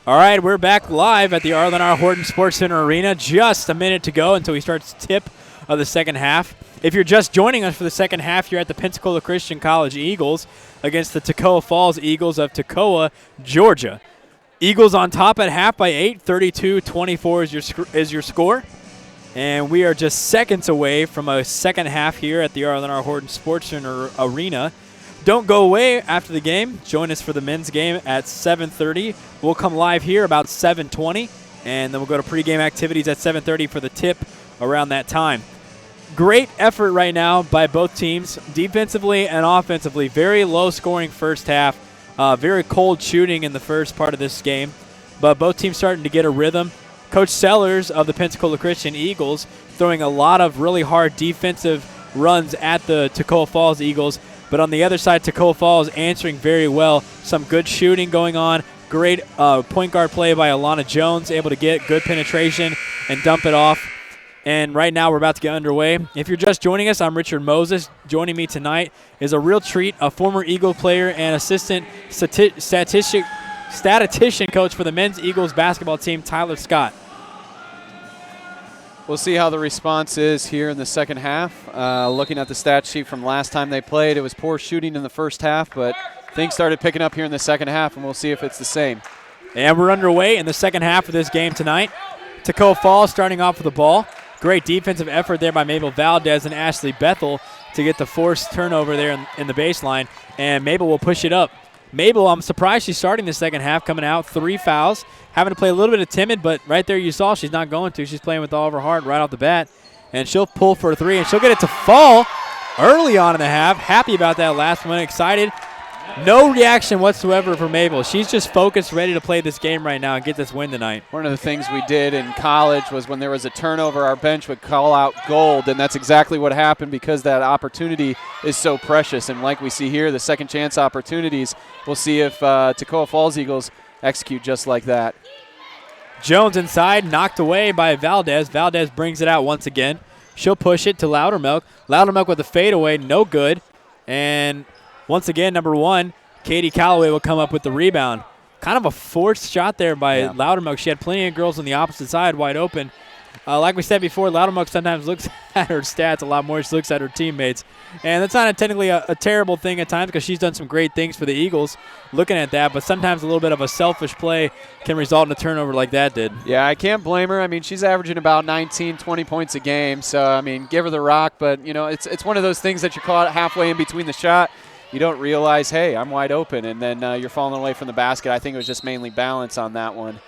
All right, we're back live at the Arlen R. Horton Sports Center Arena. Just a minute to go until we start the tip of the second half. If you're just joining us for the second half, you're at the Pensacola Christian College Eagles against the Toccoa Falls Eagles of Toccoa, Georgia. Eagles on top at half by 8, 32-24 is your score. And we are just seconds away from a second half here at the Arlen R. Horton Sports Center Arena. Don't go away after the game. Join us for the men's game at 7:30. We'll come live here about 7:20, and then we'll go to pregame activities at 7:30 for the tip around that time. Great effort right now by both teams, defensively and offensively. Very low-scoring first half. Very cold shooting in the first part of this game, but both teams starting to get a rhythm. Coach Sellers of the Pensacola Christian Eagles throwing a lot of really hard defensive runs at the Toccoa Falls Eagles. But on the other side, Toccoa Falls answering very well. Some good shooting going on. Great point guard play by Alana Jones, able to get good penetration and dump it off. And right now we're about to get underway. If you're just joining us, I'm Richard Moses. Joining me tonight is a real treat, a former Eagle player and assistant statistician coach for the men's Eagles basketball team, Tyler Scott. We'll see how the response is here in the second half. Looking at the stat sheet from last time they played, it was poor shooting in the first half, but things started picking up here in the second half, and we'll see if it's the same. And we're underway in the second half of this game tonight. Toccoa Falls starting off with the ball. Great defensive effort there by Mabel Valdez and Ashley Bethel to get the forced turnover there in the baseline, and Mabel will push it up. Mabel, I'm surprised she's starting the second half, coming out 3 fouls, having to play a little bit of timid, but right there you saw she's not going to. She's playing with all of her heart right off the bat, and she'll pull for a 3, and she'll get it to fall early on in the half. Happy about that last one, excited. No reaction whatsoever from Mabel. She's just focused, ready to play this game right now and get this win tonight. One of the things we did in college was when there was a turnover, our bench would call out gold, and that's exactly what happened because that opportunity is so precious. And like we see here, the second chance opportunities, we'll see if Toccoa Falls Eagles execute just like that. Jones inside, knocked away by Valdez. Valdez brings it out once again. She'll push it to Loudermilk. Loudermilk with a fadeaway, no good. And once again, number 1, Katie Calloway will come up with the rebound. Kind of a forced shot there by Loudermilk. She had plenty of girls on the opposite side wide open. Like we said before, Loudermilk sometimes looks at her stats a lot more. She looks at her teammates. And that's not technically a terrible thing at times because she's done some great things for the Eagles looking at that. But sometimes a little bit of a selfish play can result in a turnover like that did. Yeah, I can't blame her. I mean, she's averaging about 19, 20 points a game. So, I mean, give her the rock. But, you know, it's one of those things that you're caught halfway in between the shot. You don't realize, hey, I'm wide open, and then you're falling away from the basket. I think it was just mainly balance on that one.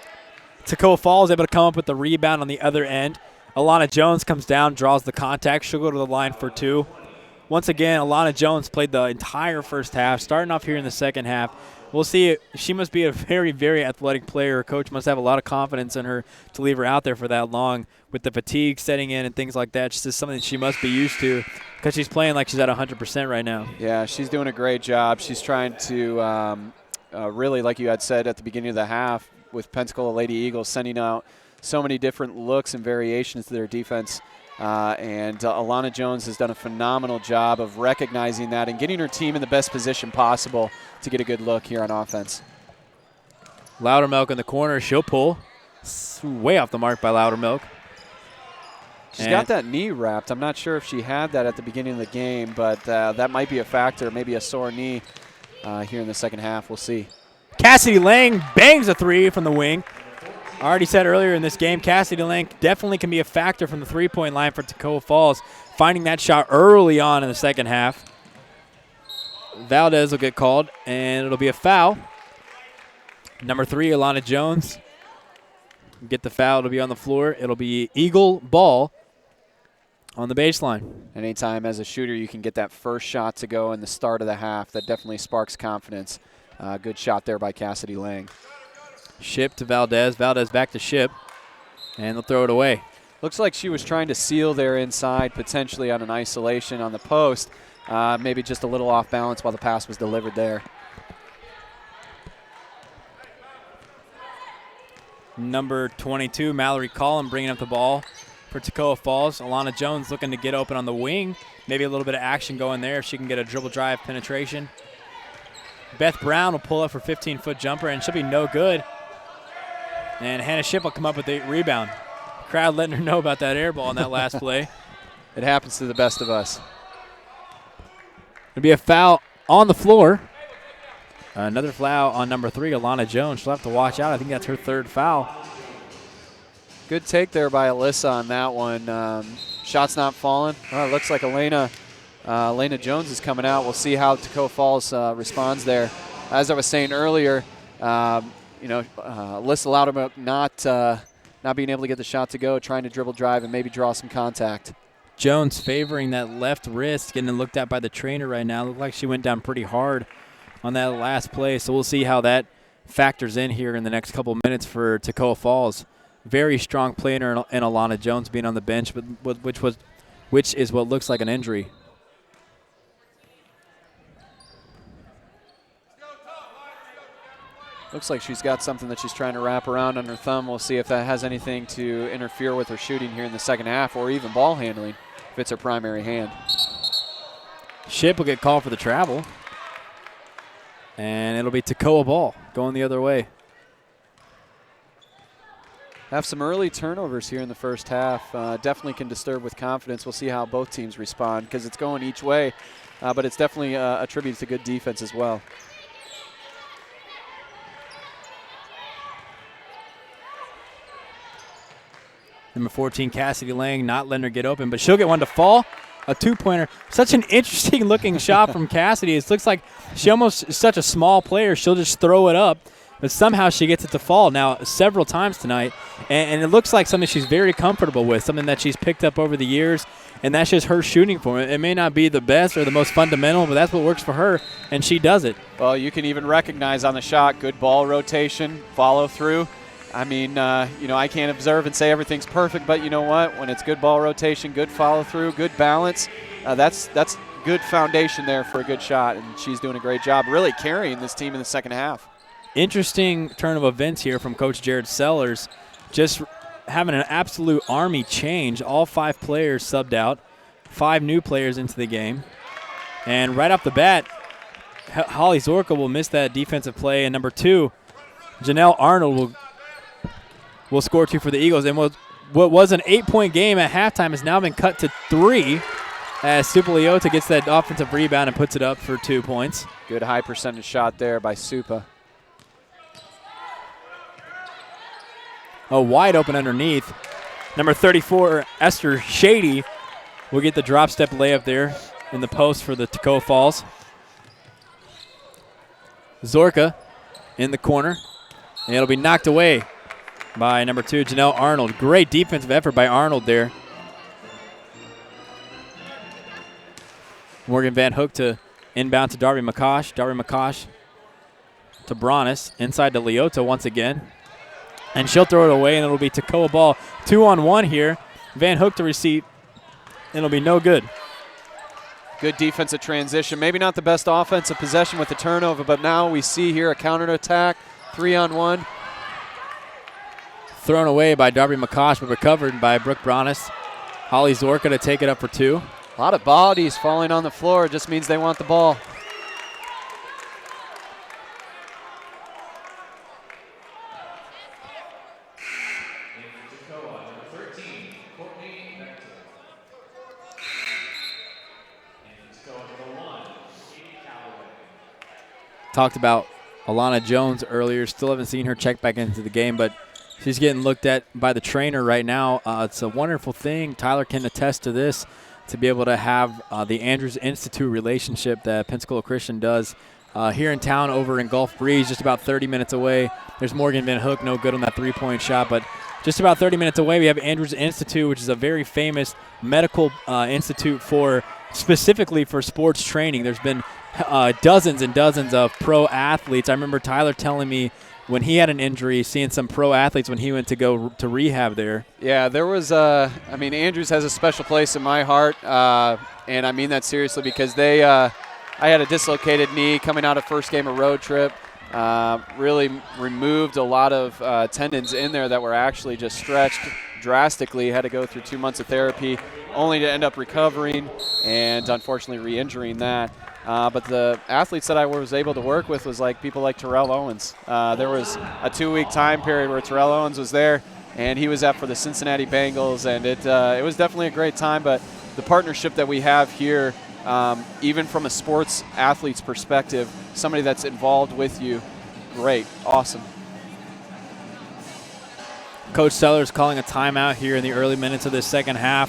Toccoa Falls able to come up with the rebound on the other end. Alana Jones comes down, draws the contact. She'll go to the line for 2. Once again, Alana Jones played the entire first half, starting off here in the second half. We'll see. She must be a very, very athletic player. Her coach must have a lot of confidence in her to leave her out there for that long with the fatigue setting in and things like that. It's just something that she must be used to because she's playing like she's at 100% right now. Yeah, she's doing a great job. She's trying to really, like you had said at the beginning of the half, with Pensacola Lady Eagles sending out so many different looks and variations to their defense. And Alana Jones has done a phenomenal job of recognizing that and getting her team in the best position possible to get a good look here on offense. Loudermilk in the corner. She'll pull. Way off the mark by Loudermilk. She's got that knee wrapped. I'm not sure if she had that at the beginning of the game, but that might be a factor, maybe a sore knee here in the second half. We'll see. Cassidy Lang bangs a 3 from the wing. I already said earlier in this game, Cassidy Lang definitely can be a factor from the three-point line for Toccoa Falls, finding that shot early on in the second half. Valdez will get called, and it'll be a foul. Number 3, Alana Jones. Get the foul. It'll be on the floor. It'll be Eagle ball on the baseline. Anytime as a shooter you can get that first shot to go in the start of the half, that definitely sparks confidence. Good shot there by Cassidy Lang. Ship to Valdez. Valdez back to Ship, and they'll throw it away. Looks like she was trying to seal there inside, potentially on an isolation on the post. Maybe just a little off balance while the pass was delivered there. Number 22, Mallory Collin bringing up the ball for Toccoa Falls. Alana Jones looking to get open on the wing. Maybe a little bit of action going there if she can get a dribble drive penetration. Beth Brown will pull up for 15-foot jumper, and she'll be no good. And Hannah Shipp will come up with the rebound. Crowd letting her know about that air ball on that last play. It happens to the best of us. It'll be a foul on the floor. Another foul on number 3, Alana Jones. She'll have to watch out. I think that's her 3rd foul. Good take there by Alyssa on that one. Shot's not falling. It looks like Elena Jones is coming out. We'll see how Toccoa Falls responds there. As I was saying earlier, Alyssa Loudermilk not being able to get the shot to go, trying to dribble drive and maybe draw some contact. Jones favoring that left wrist, getting looked at by the trainer right now. Looked like she went down pretty hard on that last play, so we'll see how that factors in here in the next couple minutes for Toccoa Falls. Very strong player in Alana Jones being on the bench, but which is what looks like an injury. Looks like she's got something that she's trying to wrap around on her thumb. We'll see if that has anything to interfere with her shooting here in the second half, or even ball handling if it's her primary hand. Shipp will get called for the travel. And it'll be Toccoa ball going the other way. Have some early turnovers here in the first half. Definitely can disturb with confidence. We'll see how both teams respond because it's going each way, but it's definitely a tribute to good defense as well. Number 14, Cassidy Lang, not letting her get open, but she'll get one to fall. A two-pointer. Such an interesting-looking shot from Cassidy. It looks like she almost is such a small player. She'll just throw it up, but somehow she gets it to fall now several times tonight, and it looks like something she's very comfortable with, something that she's picked up over the years, and that's just her shooting form. It may not be the best or the most fundamental, but that's what works for her, and she does it. Well, you can even recognize on the shot, good ball rotation, follow through. I mean, I can't observe and say everything's perfect, but you know what? When it's good ball rotation, good follow through, good balance, that's good foundation there for a good shot, and she's doing a great job really carrying this team in the second half. Interesting turn of events here from Coach Jared Sellers, just having an absolute Army change. All 5 players subbed out, 5 new players into the game, and right off the bat, Holly Zorka will miss that defensive play, and number 2, Janelle Arnold will score 2 for the Eagles. And what was an 8-point game at halftime has now been cut to 3 as Supa gets that offensive rebound and puts it up for 2 points. Good high percentage shot there by Supa. Oh, wide open underneath. Number 34, Esther Shady, will get the drop step layup there in the post for the Toccoa Falls. Zorka in the corner, and it'll be knocked away by number 2, Janelle Arnold. Great defensive effort by Arnold there. Morgan Van Hook to inbound to Darby McCosh. Darby McCosh to Bronis. Inside to Leota once again. And she'll throw it away, and it'll be Toccoa ball. 2-on-1 here. Van Hook to receive. It'll be no good. Good defensive transition. Maybe not the best offensive possession with the turnover, but now we see here a counterattack. 3-on-1. Thrown away by Darby McCosh, but recovered by Brooke Bronis. Holly Zorka to take it up for 2. A lot of bodies falling on the floor. It just means they want the ball. Talked about Alana Jones earlier. Still haven't seen her check back into the game, but she's getting looked at by the trainer right now. It's a wonderful thing. Tyler can attest to this, to be able to have the Andrews Institute relationship that Pensacola Christian does here in town over in Gulf Breeze, just about 30 minutes away. There's Morgan Van Hook, no good on that 3-point shot, but just about 30 minutes away, we have Andrews Institute, which is a very famous medical institute specifically for sports training. There's been dozens and dozens of pro athletes. I remember Tyler telling me when he had an injury, seeing some pro athletes when he went to go to rehab there. Yeah, there was Andrews has a special place in my heart, and I mean that seriously because I had a dislocated knee coming out of first game of road trip. Really removed a lot of tendons in there that were actually just stretched drastically. Had to go through 2 months of therapy only to end up recovering and unfortunately re-injuring that. But the athletes that I was able to work with was like people like Terrell Owens. There was a 2-week time period where Terrell Owens was there, and he was up for the Cincinnati Bengals, and it was definitely a great time. But the partnership that we have here, even from a sports athlete's perspective, somebody that's involved with you, great, awesome. Coach Sellers calling a timeout here in the early minutes of this second half.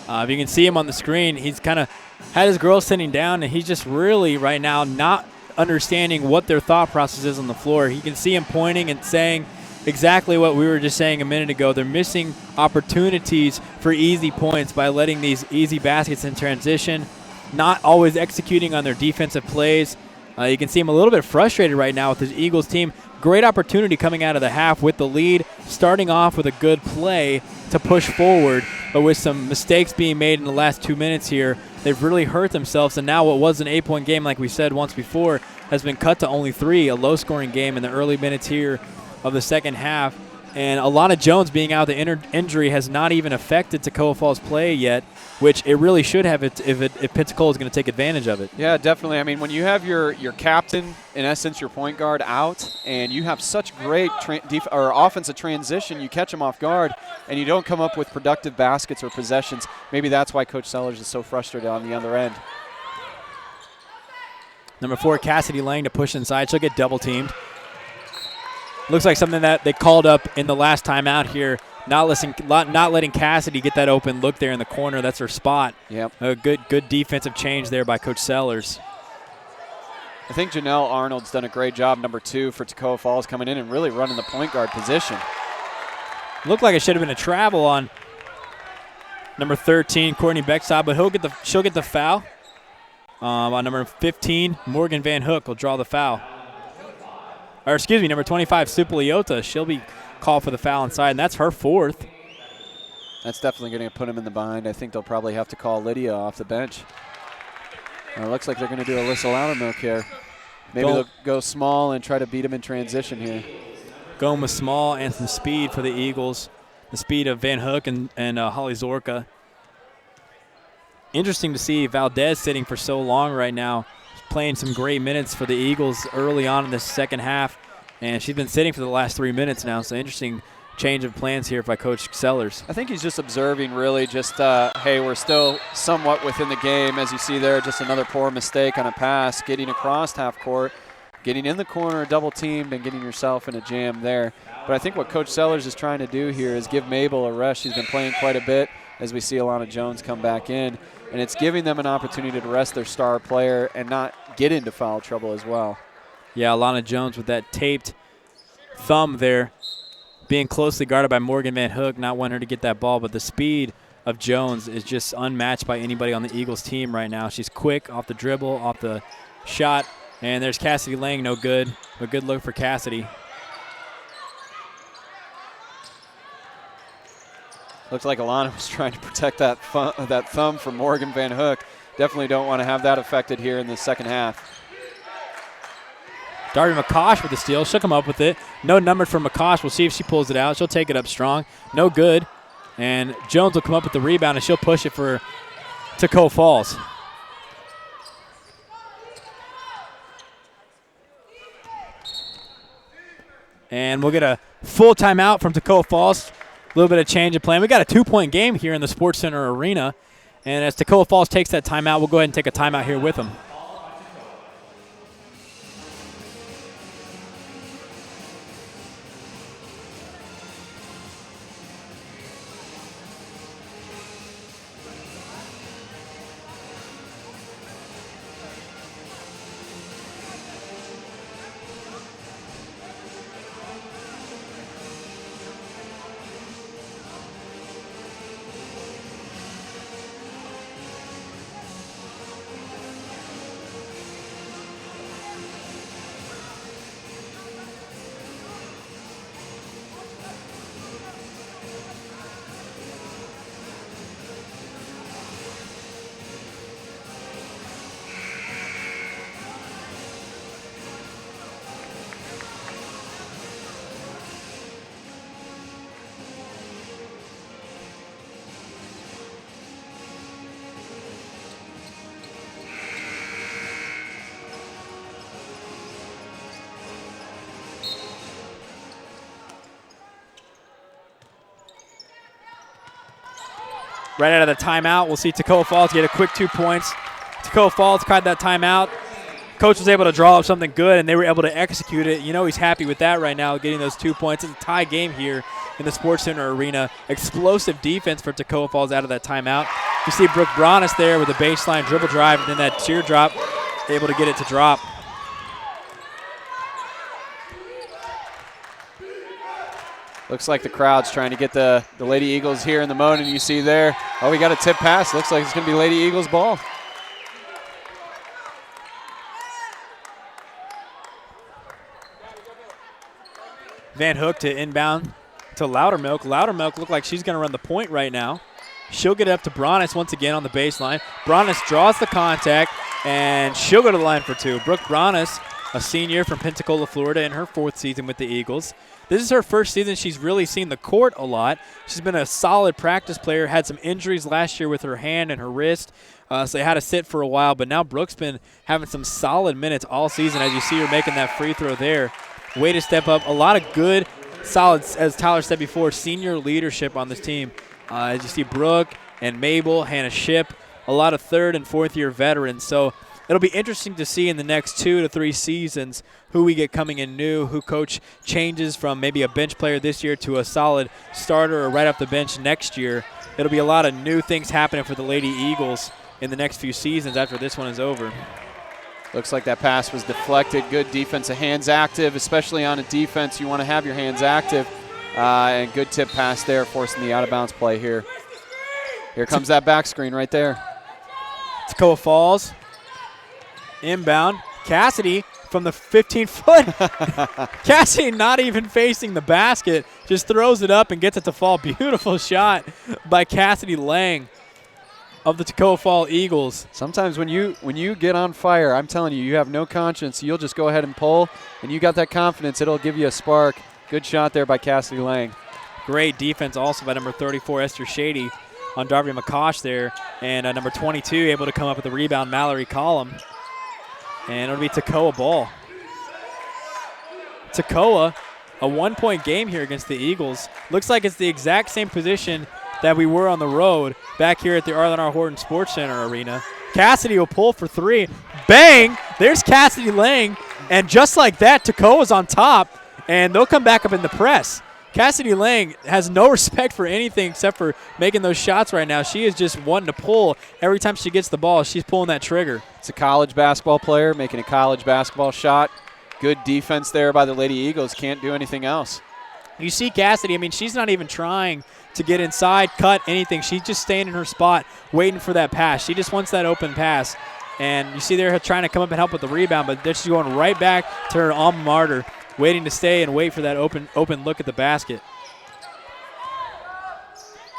If you can see him on the screen, he's kind of had his girls sitting down, and he's just really right now not understanding what their thought process is on the floor. You can see him pointing and saying exactly what we were just saying a minute ago. They're missing opportunities for easy points by letting these easy baskets in transition, not always executing on their defensive plays. You can see him a little bit frustrated right now with his Eagles team. Great opportunity coming out of the half with the lead, starting off with a good play to push forward, but with some mistakes being made in the last 2 minutes here, they've really hurt themselves, and now what was an 8-point game, like we said once before, has been cut to only 3, a low-scoring game in the early minutes here of the second half. And Alana Jones being out with the injury has not even affected Toccoa Falls' play yet, which it really should have if Pensacola is going to take advantage of it. Yeah, definitely. I mean, when you have your captain, in essence, your point guard out, and you have such great offensive transition, you catch them off guard, and you don't come up with productive baskets or possessions. Maybe that's why Coach Sellers is so frustrated on the other end. Number 4, Cassidy Lang to push inside. She'll get double-teamed. Looks like something that they called up in the last timeout here. Not letting Cassidy get that open look there in the corner. That's her spot. Yep. A good defensive change there by Coach Sellers. I think Janelle Arnold's done a great job, number 2 for Toccoa Falls, coming in and really running the point guard position. Looked like it should have been a travel on number 13, Courtney Beckside, but she'll get the foul. On number 15, Morgan Van Hook will draw the foul. Or excuse me, number 25, Supliota. She'll be called for the foul inside, and that's her 4th. That's definitely going to put him in the bind. I think they'll probably have to call Lydia off the bench. It looks like they're going to do Alyssa Loudermilk here. Maybe they'll go small and try to beat him in transition here. Going with small and some speed for the Eagles. The speed of Van Hook and Holly Zorka. Interesting to see Valdez sitting for so long right now, playing some great minutes for the Eagles early on in the second half, and she's been sitting for the last 3 minutes now, so interesting change of plans here by Coach Sellers. I think he's just observing really just, hey, we're still somewhat within the game. As you see there, just another poor mistake on a pass, getting across half court, getting in the corner, double teamed, and getting yourself in a jam there. But I think what Coach Sellers is trying to do here is give Mabel a rest. She's been playing quite a bit as we see Alana Jones come back in. And it's giving them an opportunity to rest their star player and not get into foul trouble as well. Yeah, Alana Jones with that taped thumb there, being closely guarded by Morgan Van Hook, not wanting her to get that ball. But the speed of Jones is just unmatched by anybody on the Eagles team right now. She's quick off the dribble, off the shot. And there's Cassidy Lang, no good. A good look for Cassidy. Looks like Alana was trying to protect that thumb from Morgan Van Hook. Definitely don't want to have that affected here in the second half. Darby McCosh with the steal. She'll come up with it. No numbered for McCosh. We'll see if she pulls it out. She'll take it up strong. No good. And Jones will come up with the rebound, and she'll push it for Toccoa Falls. And we'll get a full timeout from Toccoa Falls. A little bit of change of plan. We got a 2-point game here in the Sports Center Arena. And as Toccoa Falls takes that timeout, we'll go ahead and take a timeout here with them. right out of the timeout. We'll see Toccoa Falls get a quick 2 points. Toccoa Falls caught that timeout. Coach was able to draw up something good, and they were able to execute it. You know he's happy with that right now, getting those 2 points. It's a tie game here in the Sports Center Arena. Explosive defense for Toccoa Falls out of that timeout. You see Brooke Bronis there with a baseline dribble drive, and then that teardrop, able to get it to drop. Looks like the crowd's trying to get the Lady Eagles here in the mode, and you see there, oh, we got a tip pass. Looks like it's going to be Lady Eagles ball. Van Hook to inbound to Loudermilk. Loudermilk looked like she's going to run the point right now. She'll get up to Bronis once again on the baseline. Bronis draws the contact, and she'll go to the line for 2. Brooke Bronis, a senior from Pensacola, Florida, in her 4th season with the Eagles. This is her first season she's really seen the court a lot. She's been a solid practice player, had some injuries last year with her hand and her wrist, so they had to sit for a while. But now Brooke's been having some solid minutes all season, as you see her making that free throw there. Way to step up. A lot of good, solid, as Tyler said before, senior leadership on this team. As you see Brooke and Mabel, Hannah Shipp, a lot of 3rd and 4th year veterans. So it'll be interesting to see in the next 2 to 3 seasons who we get coming in new, who coach changes from maybe a bench player this year to a solid starter or right off the bench next year. It'll be a lot of new things happening for the Lady Eagles in the next few seasons after this one is over. Looks like that pass was deflected. Good defensive hands active, especially on a defense. You want to have your hands active. And good tip pass there, forcing the out-of-bounds play here. Here comes that back screen right there. Toccoa Falls. Inbound. Cassidy from the 15-foot. Cassidy not even facing the basket. Just throws it up and gets it to fall. Beautiful shot by Cassidy Lang of the Toccoa Falls Eagles. Sometimes when you get on fire, I'm telling you, you have no conscience. You'll just go ahead and pull, and you got that confidence. It'll give you a spark. Good shot there by Cassidy Lang. Great defense also by number 34, Esther Shady, on Darby McCosh there. And number 22 able to come up with the rebound, Mallory Collum. And it'll be Toccoa ball. Toccoa, a 1-point game here against the Eagles. Looks like it's the exact same position that we were on the road back here at the Arlen R. Horton Sports Center Arena. Cassidy will pull for 3. Bang! There's Cassidy Lang. And just like that, Toccoa's on top. And they'll come back up in the press. Cassidy Lang has no respect for anything except for making those shots right now. She is just wanting to pull. Every time she gets the ball, she's pulling that trigger. It's a college basketball player making a college basketball shot. Good defense there by the Lady Eagles. Can't do anything else. You see Cassidy, I mean, she's not even trying to get inside, cut, anything. She's just staying in her spot, waiting for that pass. She just wants that open pass. And you see they're trying to come up and help with the rebound, but they're just going right back to her alma mater, waiting to stay and wait for that open look at the basket.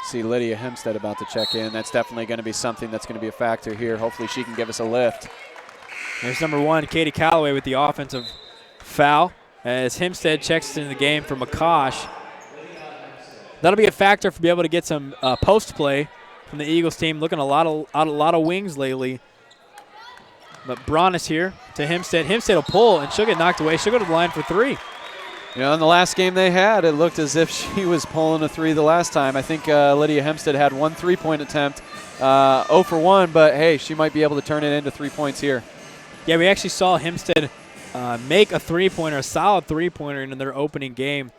See Lydia Hempstead about to check in. That's definitely going to be something that's going to be a factor here. Hopefully she can give us a lift. There's number 1, Katie Calloway, with the offensive foul as Hempstead checks in the game for McCosh. That'll be a factor for be able to get some post play from the Eagles team. Looking a lot of wings lately. But Bronis here to Hempstead. Hempstead will pull, and she'll get knocked away. She'll go to the line for 3. You know, in the last game they had, it looked as if she was pulling a 3 the last time. I think Lydia Hempstead had 1 3-point attempt, 0 for 1, but hey, she might be able to turn it into 3 points here. Yeah, we actually saw Hempstead make a 3-pointer, a solid 3-pointer in their opening game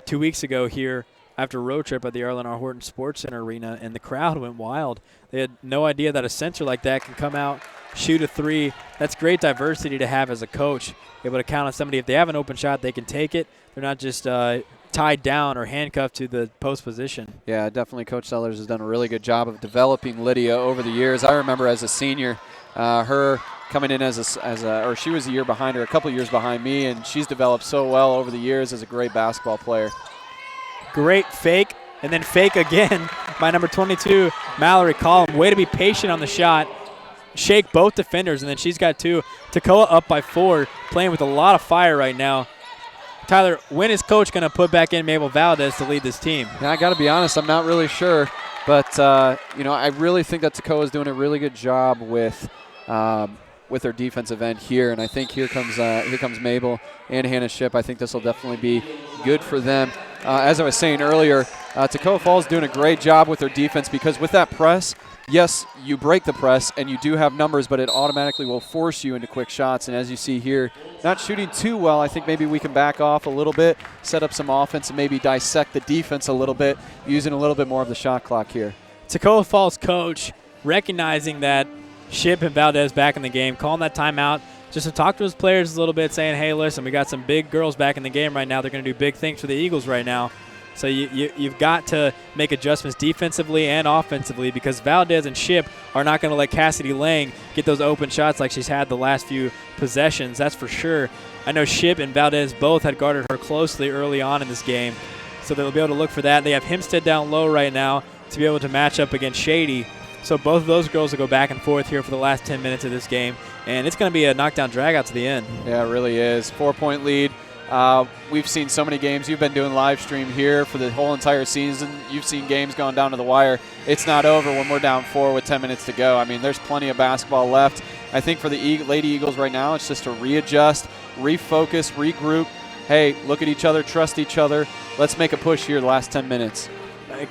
2 weeks ago here after a road trip at the Arlen R. Horton Sports Center Arena, and the crowd went wild. They had no idea that a center like that can come out, shoot a 3. That's great diversity to have as a coach. Able to count on somebody. If they have an open shot, they can take it. They're not just tied down or handcuffed to the post position. Yeah, definitely Coach Sellers has done a really good job of developing Lydia over the years. I remember as a senior, her coming in or she was a year behind her, a couple years behind me, and she's developed so well over the years as a great basketball player. Great fake, and then fake again by number 22, Mallory Collum. Way to be patient on the shot. Shake both defenders, and then she's got 2. Toccoa up by 4, playing with a lot of fire right now. Tyler, when is Coach going to put back in Mabel Valdez to lead this team? Yeah, I got to be honest, I'm not really sure. But, I really think that Toccoa is doing a really good job with their defensive end here. And I think here comes Mabel and Hannah Shipp. I think this will definitely be good for them. As I was saying earlier, Toccoa Falls doing a great job with their defense because with that press, yes, you break the press and you do have numbers, but it automatically will force you into quick shots. And as you see here, not shooting too well. I think maybe we can back off a little bit, set up some offense, and maybe dissect the defense a little bit, using a little bit more of the shot clock here. Toccoa Falls coach recognizing that Ship and Valdez back in the game, calling that timeout just to talk to his players a little bit, saying, hey, listen, we got some big girls back in the game right now. They're going to do big things for the Eagles right now. So you've got to make adjustments defensively and offensively because Valdez and Ship are not going to let Cassidy Lang get those open shots like she's had the last few possessions. That's for sure. I know Ship and Valdez both had guarded her closely early on in this game, so they'll be able to look for that. They have Hempstead down low right now to be able to match up against Shady. So both of those girls will go back and forth here for the last 10 minutes of this game, and it's going to be a knockdown drag out to the end. Yeah, it really is. 4-point lead. We've seen so many games. You've been doing live stream here for the whole entire season. You've seen games going down to the wire. It's not over when we're down 4 with 10 minutes to go. I mean, there's plenty of basketball left. I think for the Lady Eagles right now, it's just to readjust, refocus, regroup. Hey, look at each other, trust each other. Let's make a push here the last 10 minutes.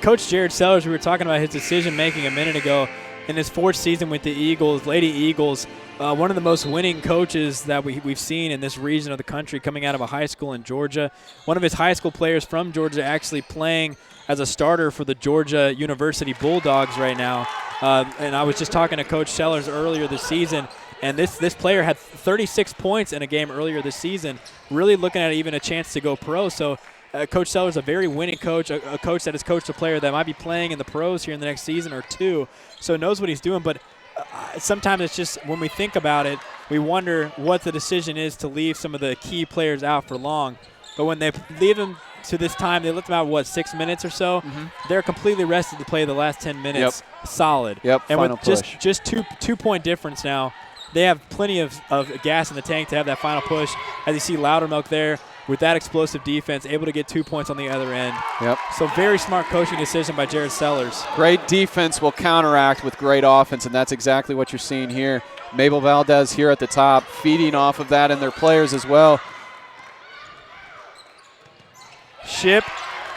Coach Jared Sellers, we were talking about his decision-making a minute ago. In his 4th season with the Eagles, Lady Eagles, one of the most winning coaches that we've seen in this region of the country coming out of a high school in Georgia. One of his high school players from Georgia actually playing as a starter for the Georgia University Bulldogs right now. And I was just talking to Coach Sellers earlier this season, and this player had 36 points in a game earlier this season, really looking at even a chance to go pro. So Coach Sellers is a very winning coach, a coach that has coached a player that might be playing in the pros here in the next season or two, so knows what he's doing. But sometimes it's just when we think about it, we wonder what the decision is to leave some of the key players out for long. But when they leave them to this time, they left them out, 6 minutes or so? Mm-hmm. They're completely rested to play the last 10 minutes solid. Yep, and final with push. just two-point difference now, they have plenty of gas in the tank to have that final push. As you see Loudermilk there, with that explosive defense, able to get 2 points on the other end. Yep. So very smart coaching decision by Jared Sellers. Great defense will counteract with great offense, and that's exactly what you're seeing here. Mabel Valdez here at the top, feeding off of that and their players as well. Ship,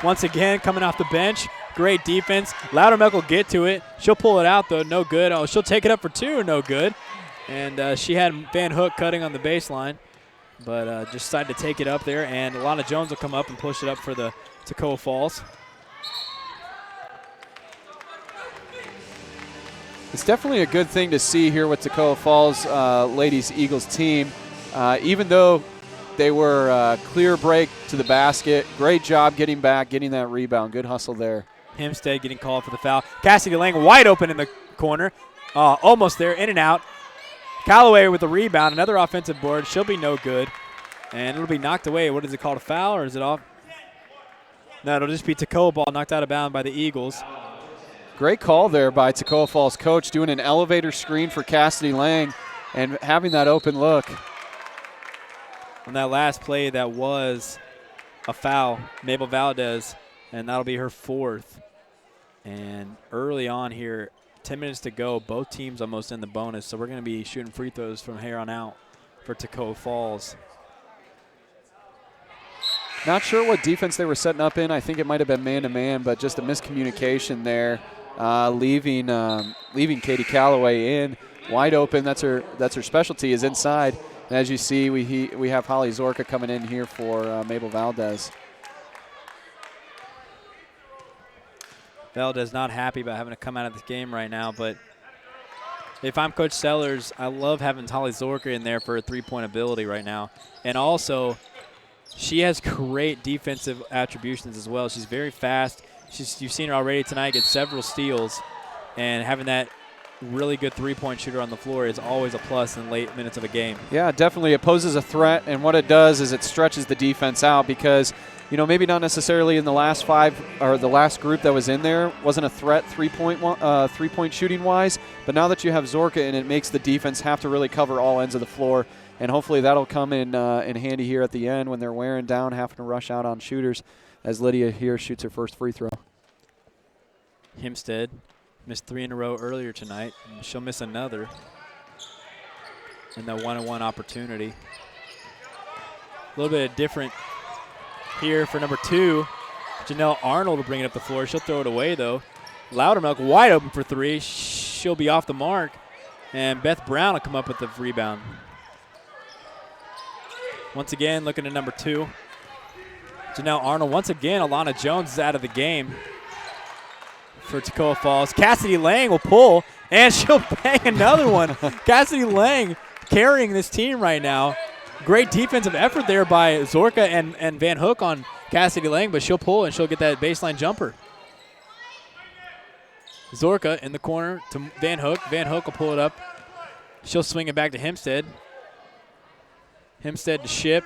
once again, coming off the bench. Great defense. Loudermilk will get to it. She'll pull it out, though. No good. Oh, she'll take it up for 2. No good. And she had Van Hook cutting on the baseline. But just decided to take it up there, and Alana Jones will come up and push it up for the Toccoa Falls. It's definitely a good thing to see here with Toccoa Falls Ladies Eagles team. Even though they were clear break to the basket, great job getting back, getting that rebound. Good hustle there. Hempstead getting called for the foul. Cassidy Lang wide open in the corner. Almost there, in and out. Callaway with the rebound, another offensive board. She'll be no good. And it'll be knocked away. What is it called, a foul, or is it off? No, it'll just be Toccoa ball knocked out of bounds by the Eagles. Great call there by Toccoa Falls coach, doing an elevator screen for Cassidy Lang and having that open look. On that last play, that was a foul, Mabel Valdez, and that'll be her 4th. And early on here, 10 minutes to go, both teams almost in the bonus, so we're going to be shooting free throws from here on out for Toccoa Falls. Not sure what defense they were setting up in. I think it might have been man-to-man, but just a miscommunication there, leaving Katie Callaway in wide open. That's her specialty, is inside. And as you see, we have Holly Zorka coming in here for Mabel Valdez. Valdez not happy about having to come out of this game right now, but if I'm Coach Sellers, I love having Holly Zorka in there for her three-point ability right now. And also, she has great defensive attributions as well. She's very fast. You've seen her already tonight get several steals, and having that really good three-point shooter on the floor is always a plus in late minutes of a game. Yeah, definitely. It poses a threat, and what it does is it stretches the defense out because, you know, maybe not necessarily in the last 5 or the last group that was in there wasn't a threat three-point shooting wise, but now that you have Zorka in, it makes the defense have to really cover all ends of the floor, and hopefully that'll come in handy here at the end when they're wearing down, having to rush out on shooters, as Lydia here shoots her first free throw. Hempstead missed 3 in a row earlier tonight, and she'll miss another in that one-on-one opportunity. A little bit different here for number 2, Janelle Arnold will bring it up the floor. She'll throw it away, though. Loudermilk wide open for three. She'll be off the mark. And Beth Brown will come up with the rebound. Once again, looking at number 2. Janelle Arnold. Once again, Alana Jones is out of the game for Toccoa Falls. Cassidy Lang will pull, and she'll bang another one. Cassidy Lang carrying this team right now. Great defensive effort there by Zorka and Van Hook on Cassidy Lang, but she'll pull and she'll get that baseline jumper. Zorka in the corner to Van Hook. Van Hook will pull it up. She'll swing it back to Hempstead. Hempstead to Ship.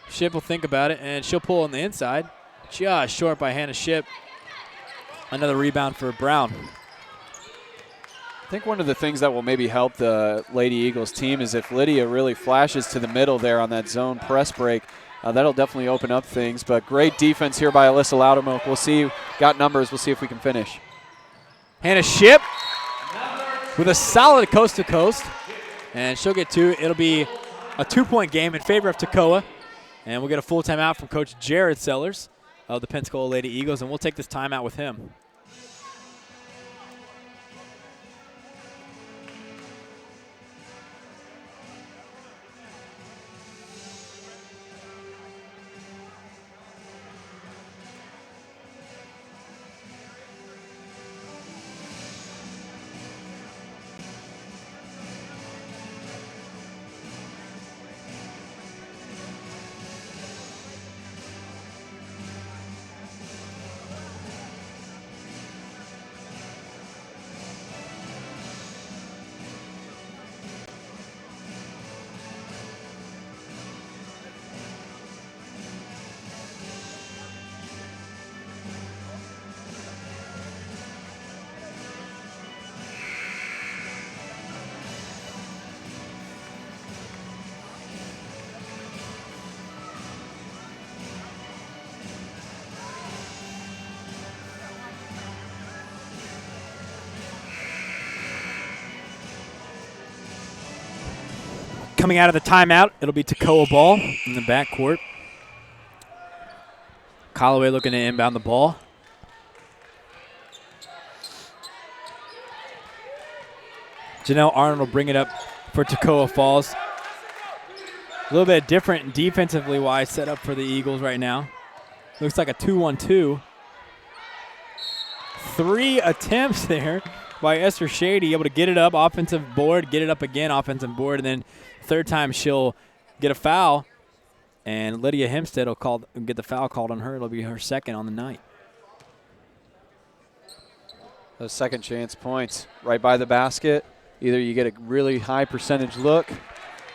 Ship will think about it, and she'll pull on the inside. Just short by Hannah Ship. Another rebound for Brown. I think one of the things that will maybe help the Lady Eagles team is if Lydia really flashes to the middle there on that zone press break. That'll definitely open up things. But great defense here by Alyssa Loudermilk. We'll see. Got numbers. We'll see if we can finish. Hannah Ship with a solid coast-to-coast. And she'll get 2. It'll be a 2-point game in favor of Toccoa. And we'll get a full timeout from Coach Jared Sellers of the Pensacola Lady Eagles. And we'll take this timeout with him. Coming out of the timeout, it'll be Toccoa ball in the backcourt. Callaway looking to inbound the ball. Janelle Arnold will bring it up for Toccoa Falls. A little bit different defensively wise set up for the Eagles right now. Looks like a 2-1-2. 3 attempts there by Esther Shady, able to get it up, offensive board, get it up again, offensive board, and then third time she'll get a foul, and Lydia Hempstead will get the foul called on her. It'll be her second on the night. Those second chance points right by the basket. Either you get a really high percentage look,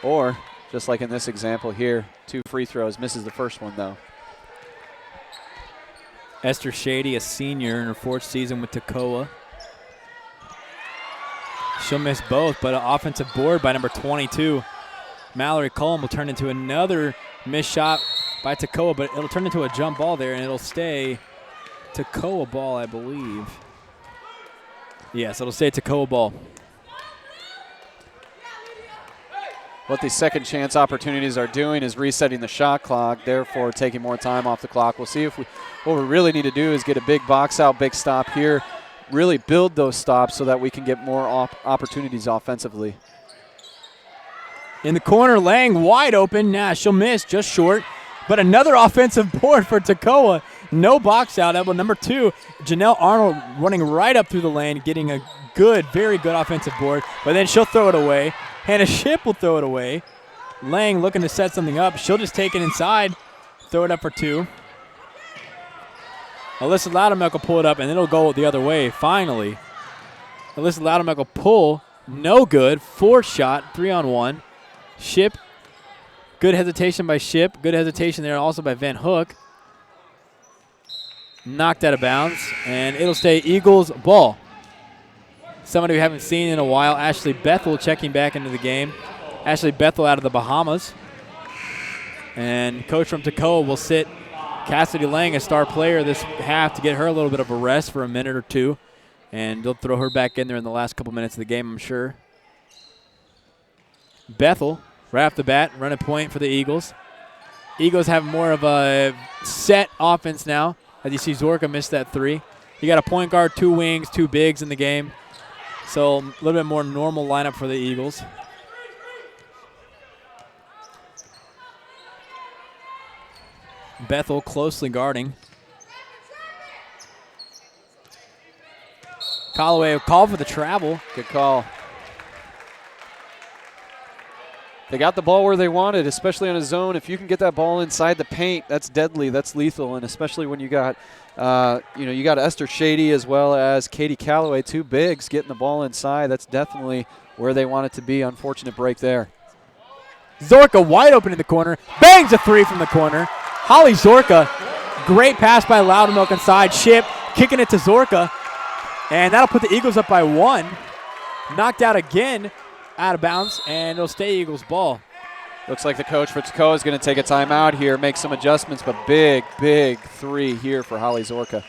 or just like in this example here, 2 free throws, misses the first one though. Esther Shady, a senior in her 4th season with Toccoa. She'll miss both, but an offensive board by number 22. Mallory Cullum will turn into another missed shot by Toccoa, but it'll turn into a jump ball there, and it'll stay Toccoa ball, I believe. Yes, it'll stay Toccoa ball. What these second chance opportunities are doing is resetting the shot clock, therefore taking more time off the clock. We'll see if what we really need to do is get a big box out, big stop here, really build those stops so that we can get more opportunities offensively. In the corner, Lang wide open. Nah, she'll miss just short. But another offensive board for Toccoa. No box out. Elbow number 2, Janelle Arnold running right up through the lane, getting a good, very good offensive board. But then she'll throw it away. Hannah Ship will throw it away. Lang looking to set something up. She'll just take it inside, throw it up for 2. Alyssa Loudermilk will pull it up, and it'll go the other way, finally. Alyssa Loudermilk will pull. No good. 4th shot, 3-on-1. Ship. Good hesitation by Ship. Good hesitation there also by Van Hook. Knocked out of bounds, and it'll stay Eagles ball. Somebody we haven't seen in a while, Ashley Bethel checking back into the game. Ashley Bethel out of the Bahamas. And coach from Toccoa will sit Cassidy Lang, a star player this half, to get her a little bit of a rest for a minute or 2. And they'll throw her back in there in the last couple minutes of the game, I'm sure. Bethel, right off the bat, running point for the Eagles. Eagles have more of a set offense now. As you see, Zorka missed that 3. You got a point guard, 2 wings, 2 bigs in the game. So a little bit more normal lineup for the Eagles. Bethel closely guarding. Callaway called for the travel. Good call. They got the ball where they wanted, especially on a zone. If you can get that ball inside the paint, that's deadly, that's lethal, and especially when you got, you got Esther Shady as well as Katie Callaway, 2 bigs getting the ball inside. That's definitely where they want it to be. Unfortunate break there. Zorka wide open in the corner, bangs a 3 from the corner. Holly Zorka, great pass by Loudermilk inside. Ship kicking it to Zorka, and that'll put the Eagles up by 1. Knocked out again, out of bounds, and it'll stay Eagles ball. Looks like the coach for Toccoa is going to take a timeout here, make some adjustments, but big 3 here for Holly Zorka.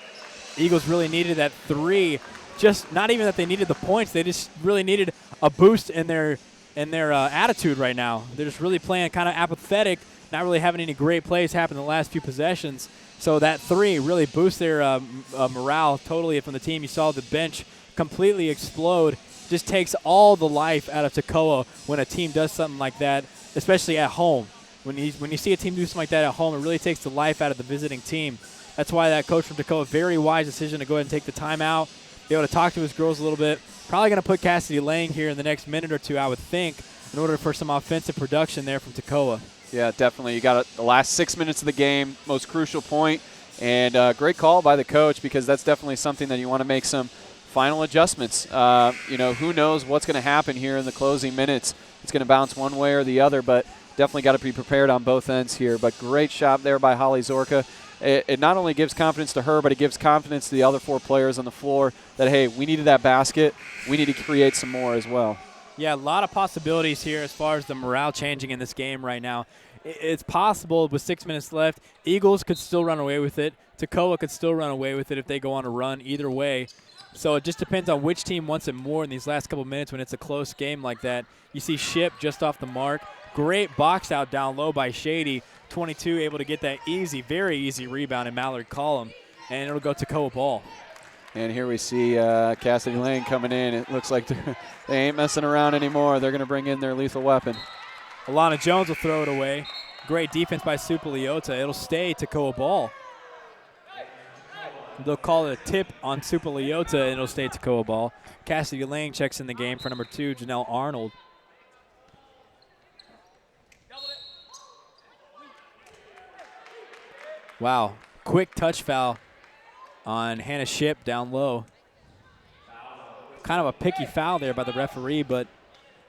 Eagles really needed that 3. Just not even that they needed the points, they just really needed a boost in their attitude right now. They're just really playing kind of apathetic, not really having any great plays happen in the last few possessions. So that 3 really boosts their morale totally from the team. You saw the bench completely explode. Just takes all the life out of Toccoa when a team does something like that, especially at home. When you see a team do something like that at home, it really takes the life out of the visiting team. That's why that coach from Toccoa, very wise decision to go ahead and take the timeout, be able to talk to his girls a little bit. Probably going to put Cassidy Lang here in the next minute or 2, I would think, in order for some offensive production there from Toccoa. Yeah, definitely. You got the last 6 minutes of the game, most crucial point, and great call by the coach, because that's definitely something that you want to make some final adjustments. Who knows what's going to happen here in the closing minutes. It's going to bounce one way or the other, but definitely got to be prepared on both ends here. But great shot there by Holly Zorka. It not only gives confidence to her, but it gives confidence to the other 4 players on the floor that, hey, we needed that basket. We need to create some more as well. Yeah, a lot of possibilities here as far as the morale changing in this game right now. It's possible with 6 minutes left, Eagles could still run away with it. Toccoa could still run away with it if they go on a run either way. So it just depends on which team wants it more in these last couple minutes when it's a close game like that. You see Ship just off the mark. Great box out down low by Shady. 22 able to get that very easy rebound in Mallory Collum. And it'll go Toccoa ball. And here we see Cassidy Lane coming in. It looks like they ain't messing around anymore. They're going to bring in their lethal weapon. Alana Jones will throw it away. Great defense by Supa Leota. It'll stay Toccoa ball. They'll call it a tip on Supa Leota, and it'll stay Toccoa ball. Cassidy Lang checks in the game for number 2, Janelle Arnold. Wow, quick touch foul on Hannah Ship down low. Kind of a picky foul there by the referee, but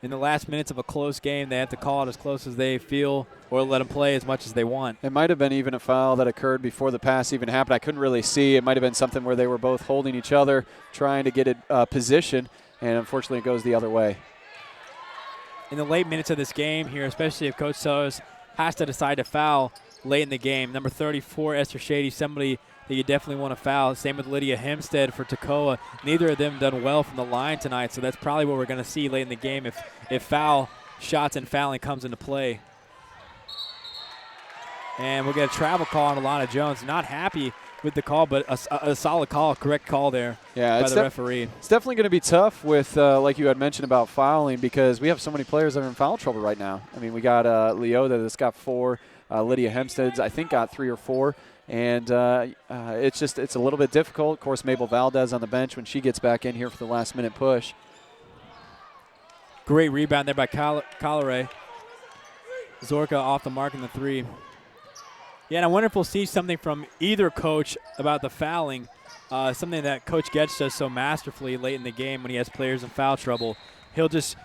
in the last minutes of a close game, they have to call it as close as they feel or let them play as much as they want. It might have been even a foul that occurred before the pass even happened. I couldn't really see. It might have been something where they were both holding each other, trying to get it position, and unfortunately it goes the other way. In the late minutes of this game here, especially if Coach Sellers has to decide to foul late in the game, number 34, Esther Shady, somebody that you definitely want to foul. Same with Lydia Hempstead for Toccoa. Neither of them done well from the line tonight, so that's probably what we're going to see late in the game if foul shots and fouling comes into play. And we'll get a travel call on Alana Jones. Not happy with the call, but a solid call, correct call there by the referee. It's definitely going to be tough with, like you had mentioned about fouling, because we have so many players that are in foul trouble right now. I mean, we got Leota that's got 4. Lydia Hempstead's, I think, got 3 or 4. And it's a little bit difficult. Of course, Mabel Valdez on the bench when she gets back in here for the last-minute push. Great rebound there by Colleray. Zorka off the mark in the 3. Yeah, and I wonder if we'll see something from either coach about the fouling, something that Coach Getch does so masterfully late in the game when he has players in foul trouble. He'll just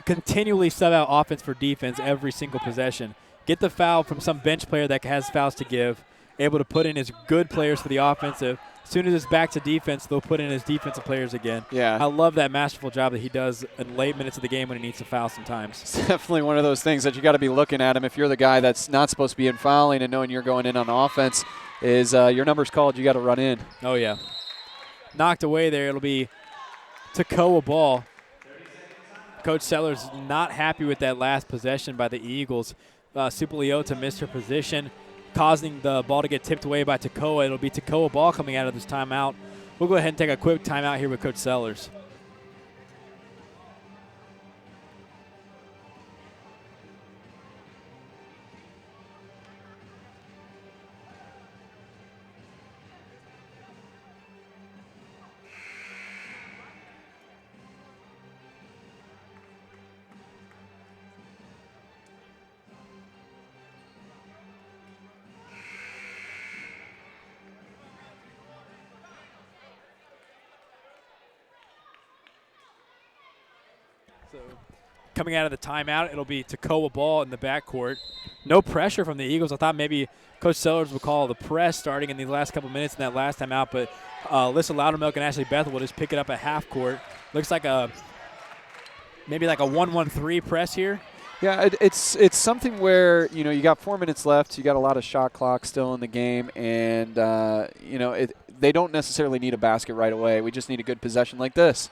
continually sub out offense for defense every single possession. Get the foul from some bench player that has fouls to give, able to put in his good players for the offensive. As soon as it's back to defense, they'll put in his defensive players again. Yeah. I love that masterful job that he does in late minutes of the game when he needs to foul sometimes. It's definitely one of those things that you got to be looking at him. If you're the guy that's not supposed to be in fouling and knowing you're going in on offense, is your number's called, you got to run in. Oh, yeah. Knocked away there. It'll be Toccoa ball. Coach Sellers not happy with that last possession by the Eagles. Supa Leota missed her position. causing the ball to get tipped away by Toccoa. It'll be Toccoa ball coming out of this timeout. We'll go ahead and take a quick timeout here with Coach Sellers. So coming out of the timeout, it'll be Toccoa ball in the backcourt. No pressure from the Eagles. I thought maybe Coach Sellers would call the press starting in the last couple minutes in that last timeout, but Alyssa Loudermilk and Ashley Bethel will just pick it up at half court. Looks like maybe like a 1-1-3 press here. Yeah, it's something where, you know, you got 4 minutes left. You got a lot of shot clock still in the game, and, you know, they don't necessarily need a basket right away. We just need a good possession like this.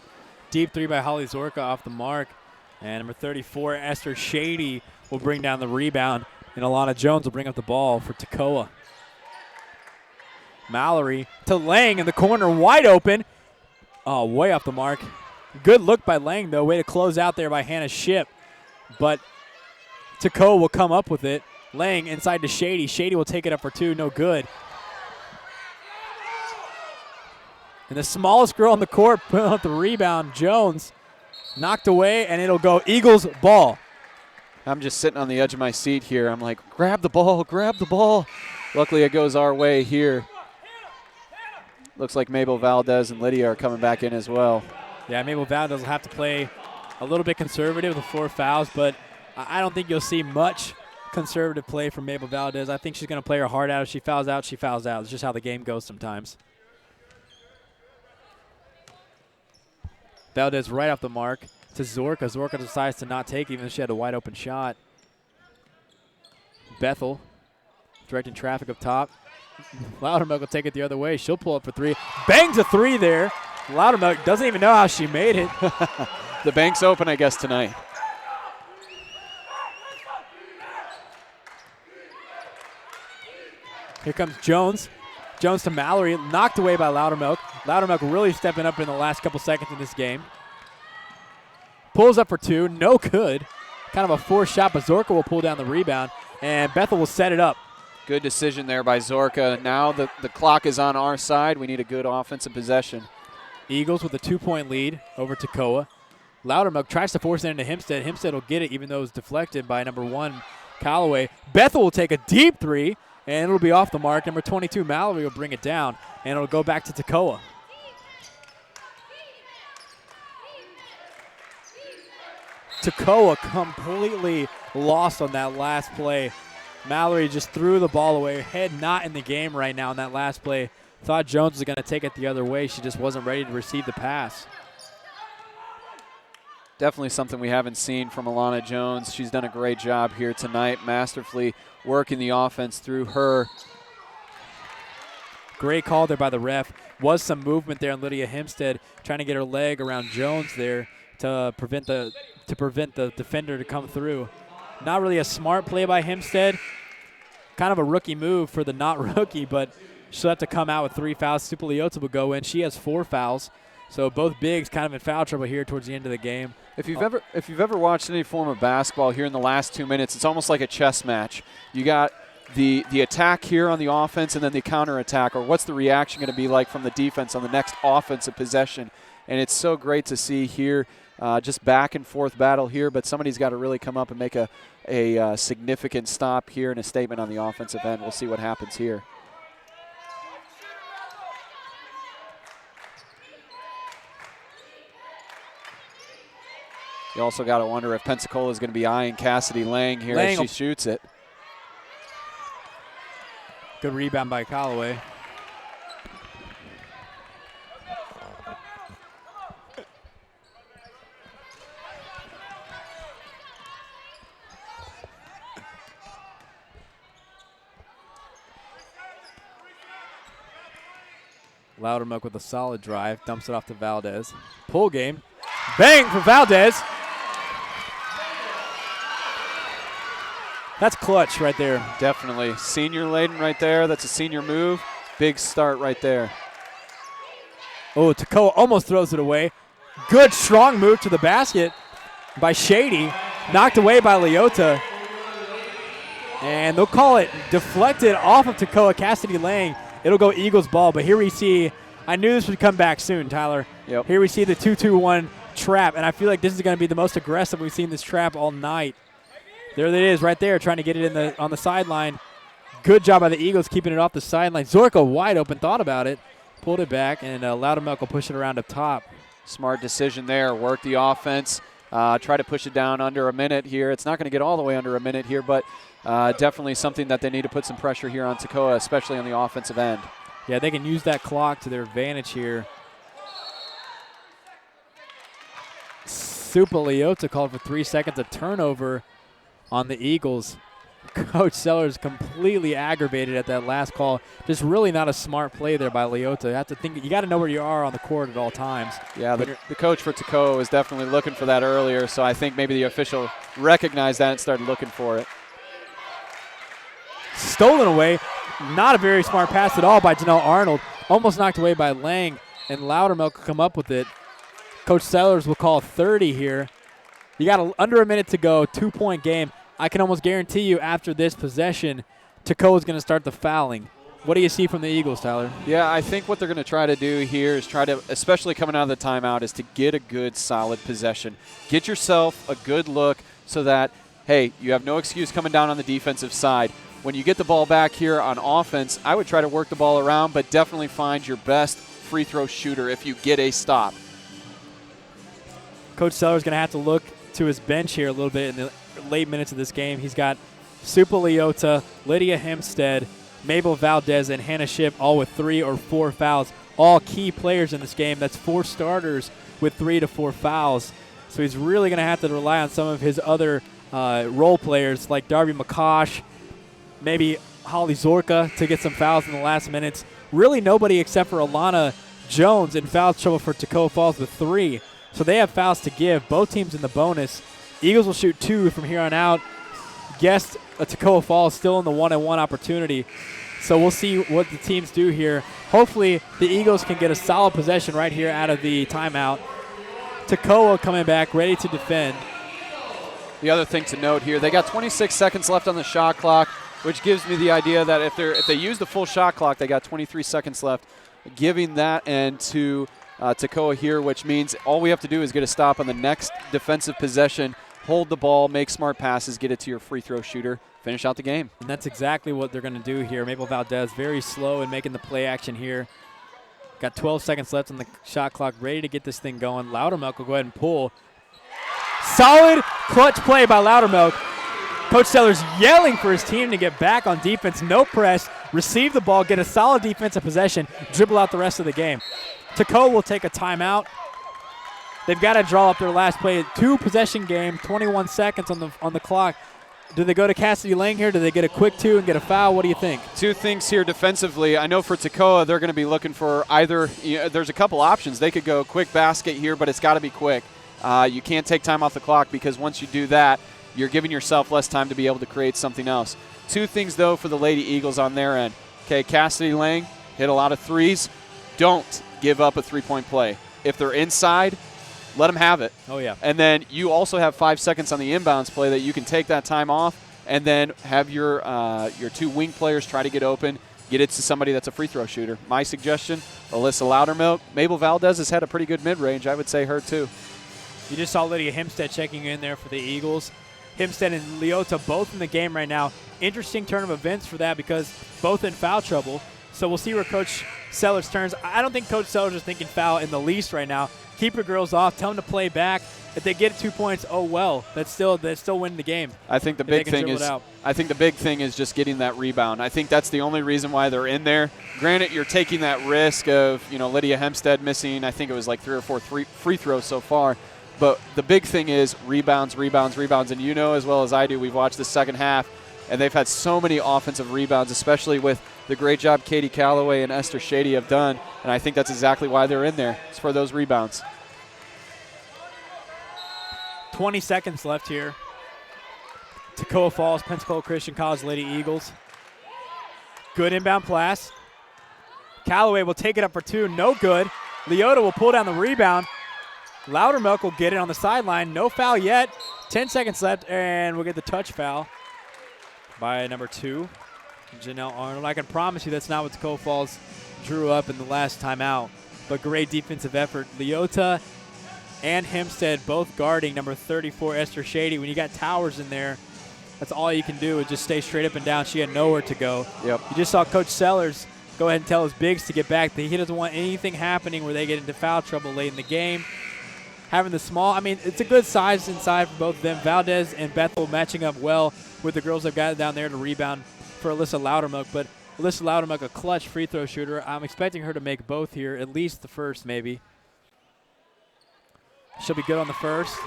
Deep three by Holly Zorka off the mark. And number 34, Esther Shady, will bring down the rebound. And Alana Jones will bring up the ball for Toccoa. Mallory to Lang in the corner, wide open. Oh, way off the mark. Good look by Lang, though. Way to close out there by Hannah Shipp. But Toccoa will come up with it. Lang inside to Shady. Shady will take it up for two. No good. And the smallest girl on the court putting up the rebound, Jones, knocked away, and it'll go Eagles ball. I'm just sitting on the edge of my seat here. I'm like, grab the ball, grab the ball. Luckily, it goes our way here. Looks like Mabel Valdez and Lydia are coming back in as well. Yeah, Mabel Valdez will have to play a little bit conservative with the 4 fouls, but I don't think you'll see much conservative play from Mabel Valdez. I think she's going to play her heart out. If she fouls out, she fouls out. It's just how the game goes sometimes. Valdez right off the mark to Zorka. Zorka decides to not take even if she had a wide open shot. Bethel directing traffic up top. Loudermilk will take it the other way. She'll pull up for three. Bangs a three there. Loudermilk doesn't even know how she made it. The bank's open, I guess, tonight. Here comes Jones. Jones to Mallory, knocked away by Loudermilk. Loudermilk really stepping up in the last couple seconds in this game. Pulls up for two, no good. Kind of a forced shot, but Zorka will pull down the rebound, and Bethel will set it up. Good decision there by Zorka. Now the clock is on our side. We need a good offensive possession. Eagles with a 2-point lead over Toccoa. Loudermilk tries to force it into Hempstead. Hempstead will get it even though it was deflected by number 1, Callaway. Bethel will take a deep three, and it'll be off the mark. Number 22, Mallory, will bring it down, and it'll go back to Toccoa. Toccoa completely lost on that last play. Mallory just threw the ball away. Head not in the game right now in that last play. Thought Jones was going to take it the other way. She just wasn't ready to receive the pass. Definitely something we haven't seen from Alana Jones. She's done a great job here tonight, masterfully working the offense through her. Great call there by the ref. Was some movement there on Lydia Hempstead, trying to get her leg around Jones there to prevent the defender to come through. Not really a smart play by Hempstead. Kind of a rookie move for the not rookie, but she'll have to come out with 3 fouls. Supoliota will go in. She has 4 fouls. So both bigs kind of in foul trouble here towards the end of the game. If you've ever watched any form of basketball here in the last 2 minutes, it's almost like a chess match. You got the attack here on the offense and then the counterattack, or what's the reaction going to be like from the defense on the next offensive possession. And it's so great to see here, just back and forth battle here, but somebody's got to really come up and make a significant stop here and a statement on the offensive end. We'll see what happens here. You also got to wonder if Pensacola is going to be eyeing Cassidy Lang here as she shoots it. Good rebound by Callaway. Loudermilk with a solid drive, dumps it off to Valdez. Pull game. Bang for Valdez. That's clutch right there. Definitely. Senior laden right there. That's a senior move. Big start right there. Oh, Toccoa almost throws it away. Good, strong move to the basket by Shady. Knocked away by Leota. And they'll call it deflected off of Toccoa. Cassidy Lang. It'll go Eagles ball. But here we see, I knew this would come back soon, Tyler. Yep. Here we see the 2-2-1 trap. And I feel like this is going to be the most aggressive we've seen this trap all night. There it is right there, trying to get it on the sideline. Good job by the Eagles keeping it off the sideline. Zorko wide open, thought about it. Pulled it back, and Loudermilk will push it around up top. Smart decision there. Work the offense. Try to push it down under a minute here. It's not going to get all the way under a minute here, but definitely something that they need to put some pressure here on Toccoa, especially on the offensive end. Yeah, they can use that clock to their advantage here. Supa Leota called for 3 seconds of turnover on the Eagles. Coach Sellers completely aggravated at that last call. Just really not a smart play there by Leota. You have to think, you got to know where you are on the court at all times. Yeah, the coach for Toccoa was definitely looking for that earlier, so I think maybe the official recognized that and started looking for it. Stolen away. Not a very smart pass at all by Janelle Arnold. Almost knocked away by Lang, and Loudermilk will come up with it. Coach Sellers will call 30 here. You got under a minute to go, 2-point game. I can almost guarantee you after this possession, Toccoa is going to start the fouling. What do you see from the Eagles, Tyler? Yeah, I think what they're going to try to do here is try to, especially coming out of the timeout, is to get a good, solid possession. Get yourself a good look so that, hey, you have no excuse coming down on the defensive side. When you get the ball back here on offense, I would try to work the ball around, but definitely find your best free throw shooter if you get a stop. Coach Sellers is going to have to look to his bench here a little bit in the late minutes of this game. He's got Supa Leota, Lydia Hempstead, Mabel Valdez, and Hannah Ship all with 3 or 4 fouls. All key players in this game. That's 4 starters with 3 to 4 fouls. So he's really going to have to rely on some of his other role players like Darby McCosh, maybe Holly Zorka to get some fouls in the last minutes. Really nobody except for Alana Jones in foul trouble for Toccoa Falls with 3. So they have fouls to give. Both teams in the bonus. Eagles will shoot 2 from here on out. Guest Toccoa Falls still in the 1-on-1 opportunity. So we'll see what the teams do here. Hopefully the Eagles can get a solid possession right here out of the timeout. Toccoa coming back, ready to defend. The other thing to note here, they got 26 seconds left on the shot clock, which gives me the idea that if they use the full shot clock, they got 23 seconds left, giving that end to Toccoa here, which means all we have to do is get a stop on the next defensive possession, hold the ball, make smart passes, get it to your free throw shooter, finish out the game. And that's exactly what they're going to do here. Mabel Valdez very slow in making the play action here. Got 12 seconds left on the shot clock, ready to get this thing going. Loudermilk will go ahead and pull. Solid clutch play by Loudermilk. Coach Sellers yelling for his team to get back on defense. No press, receive the ball, get a solid defensive possession, dribble out the rest of the game. Toccoa will take a timeout. They've got to draw up their last play. 2-possession game, 21 seconds on the clock. Do they go to Cassidy Lang here? Do they get a quick 2 and get a foul? What do you think? 2 things here defensively. I know for Toccoa, they're going to be looking for either, there's a couple options. They could go quick basket here, but it's got to be quick. You can't take time off the clock because once you do that, you're giving yourself less time to be able to create something else. 2 things, though, for the Lady Eagles on their end. Okay, Cassidy Lang hit a lot of threes. Don't give up a 3-point play. If they're inside, let them have it. Oh, yeah. And then you also have 5 seconds on the inbounds play that you can take that time off and then have your 2 wing players try to get open, get it to somebody that's a free throw shooter. My suggestion, Alyssa Loudermilk. Mabel Valdez has had a pretty good mid-range. I would say her too. You just saw Lydia Hempstead checking in there for the Eagles. Hempstead and Leota both in the game right now. Interesting turn of events for that because both in foul trouble. So we'll see where Coach Sellers turns. I don't think Coach Sellers is thinking foul in the least right now. Keep your girls off. Tell them to play back. If they get 2 points, oh well. That's still winning the game. I think the big thing is just getting that rebound. I think that's the only reason why they're in there. Granted, you're taking that risk of Lydia Hempstead missing. I think it was like 3 or 4 free throws so far. But the big thing is rebounds. And you know as well as I do, we've watched the second half, and they've had so many offensive rebounds, especially with the great job Katie Calloway and Esther Shady have done. And I think that's exactly why they're in there. It's for those rebounds. 20 seconds left here. Toccoa Falls, Pensacola Christian College Lady Eagles. Good inbound pass. Callaway will take it up for 2. No good. Leota will pull down the rebound. Loudermilk will get it on the sideline. No foul yet. 10 seconds left, and we'll get the touch foul by number 2, Janelle Arnold. I can promise you that's not what Toccoa Falls drew up in the last timeout, but great defensive effort. Leota and Hempstead both guarding number 34, Esther Shady. When you got Towers in there, that's all you can do is just stay straight up and down. She had nowhere to go. Yep. You just saw Coach Sellers go ahead and tell his bigs to get back. He doesn't want anything happening where they get into foul trouble late in the game. Having the small, I mean, it's a good size inside for both of them. Valdez and Bethel matching up well with the girls that got down there to rebound for Alyssa Loudermilk. But Alyssa Loudermilk, a clutch free throw shooter. I'm expecting her to make both here, at least the first maybe. She'll be good on the first.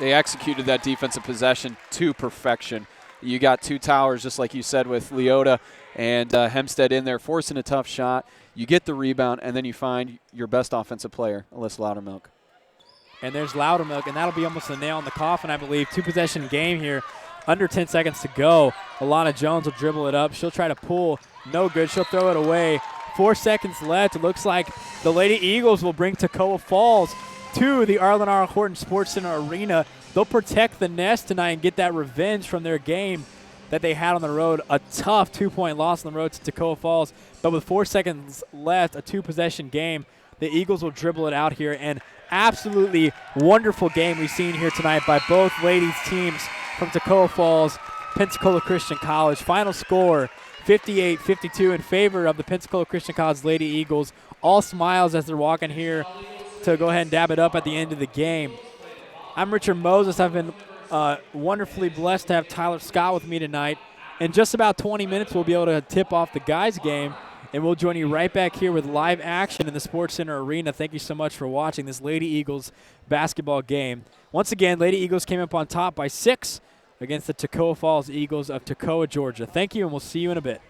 They executed that defensive possession to perfection. You got 2 Towers, just like you said, with Leota and Hempstead in there forcing a tough shot. You get the rebound, and then you find your best offensive player, Alyssa Loudermilk. And there's Loudermilk, and that'll be almost a nail in the coffin, I believe. 2-possession game here, under 10 seconds to go. Alana Jones will dribble it up. She'll try to pull. No good. She'll throw it away. 4 seconds left. It looks like the Lady Eagles will bring Toccoa Falls to the Arlen R. Horton Sports Center Arena. They'll protect the nest tonight and get that revenge from their game that they had on the road. A tough 2-point loss on the road to Toccoa Falls. But with 4 seconds left, a 2-possession game, the Eagles will dribble it out here. And absolutely wonderful game we've seen here tonight by both ladies teams from Toccoa Falls, Pensacola Christian College. Final score, 58-52 in favor of the Pensacola Christian College Lady Eagles. All smiles as they're walking here to go ahead and dab it up at the end of the game. I'm Richard Moses. I've been wonderfully blessed to have Tyler Scott with me tonight. In just about 20 minutes, we'll be able to tip off the guys' game, and we'll join you right back here with live action in the Sports Center Arena. Thank you so much for watching this Lady Eagles basketball game. Once again, Lady Eagles came up on top by 6 against the Toccoa Falls Eagles of Toccoa, Georgia. Thank you, and we'll see you in a bit.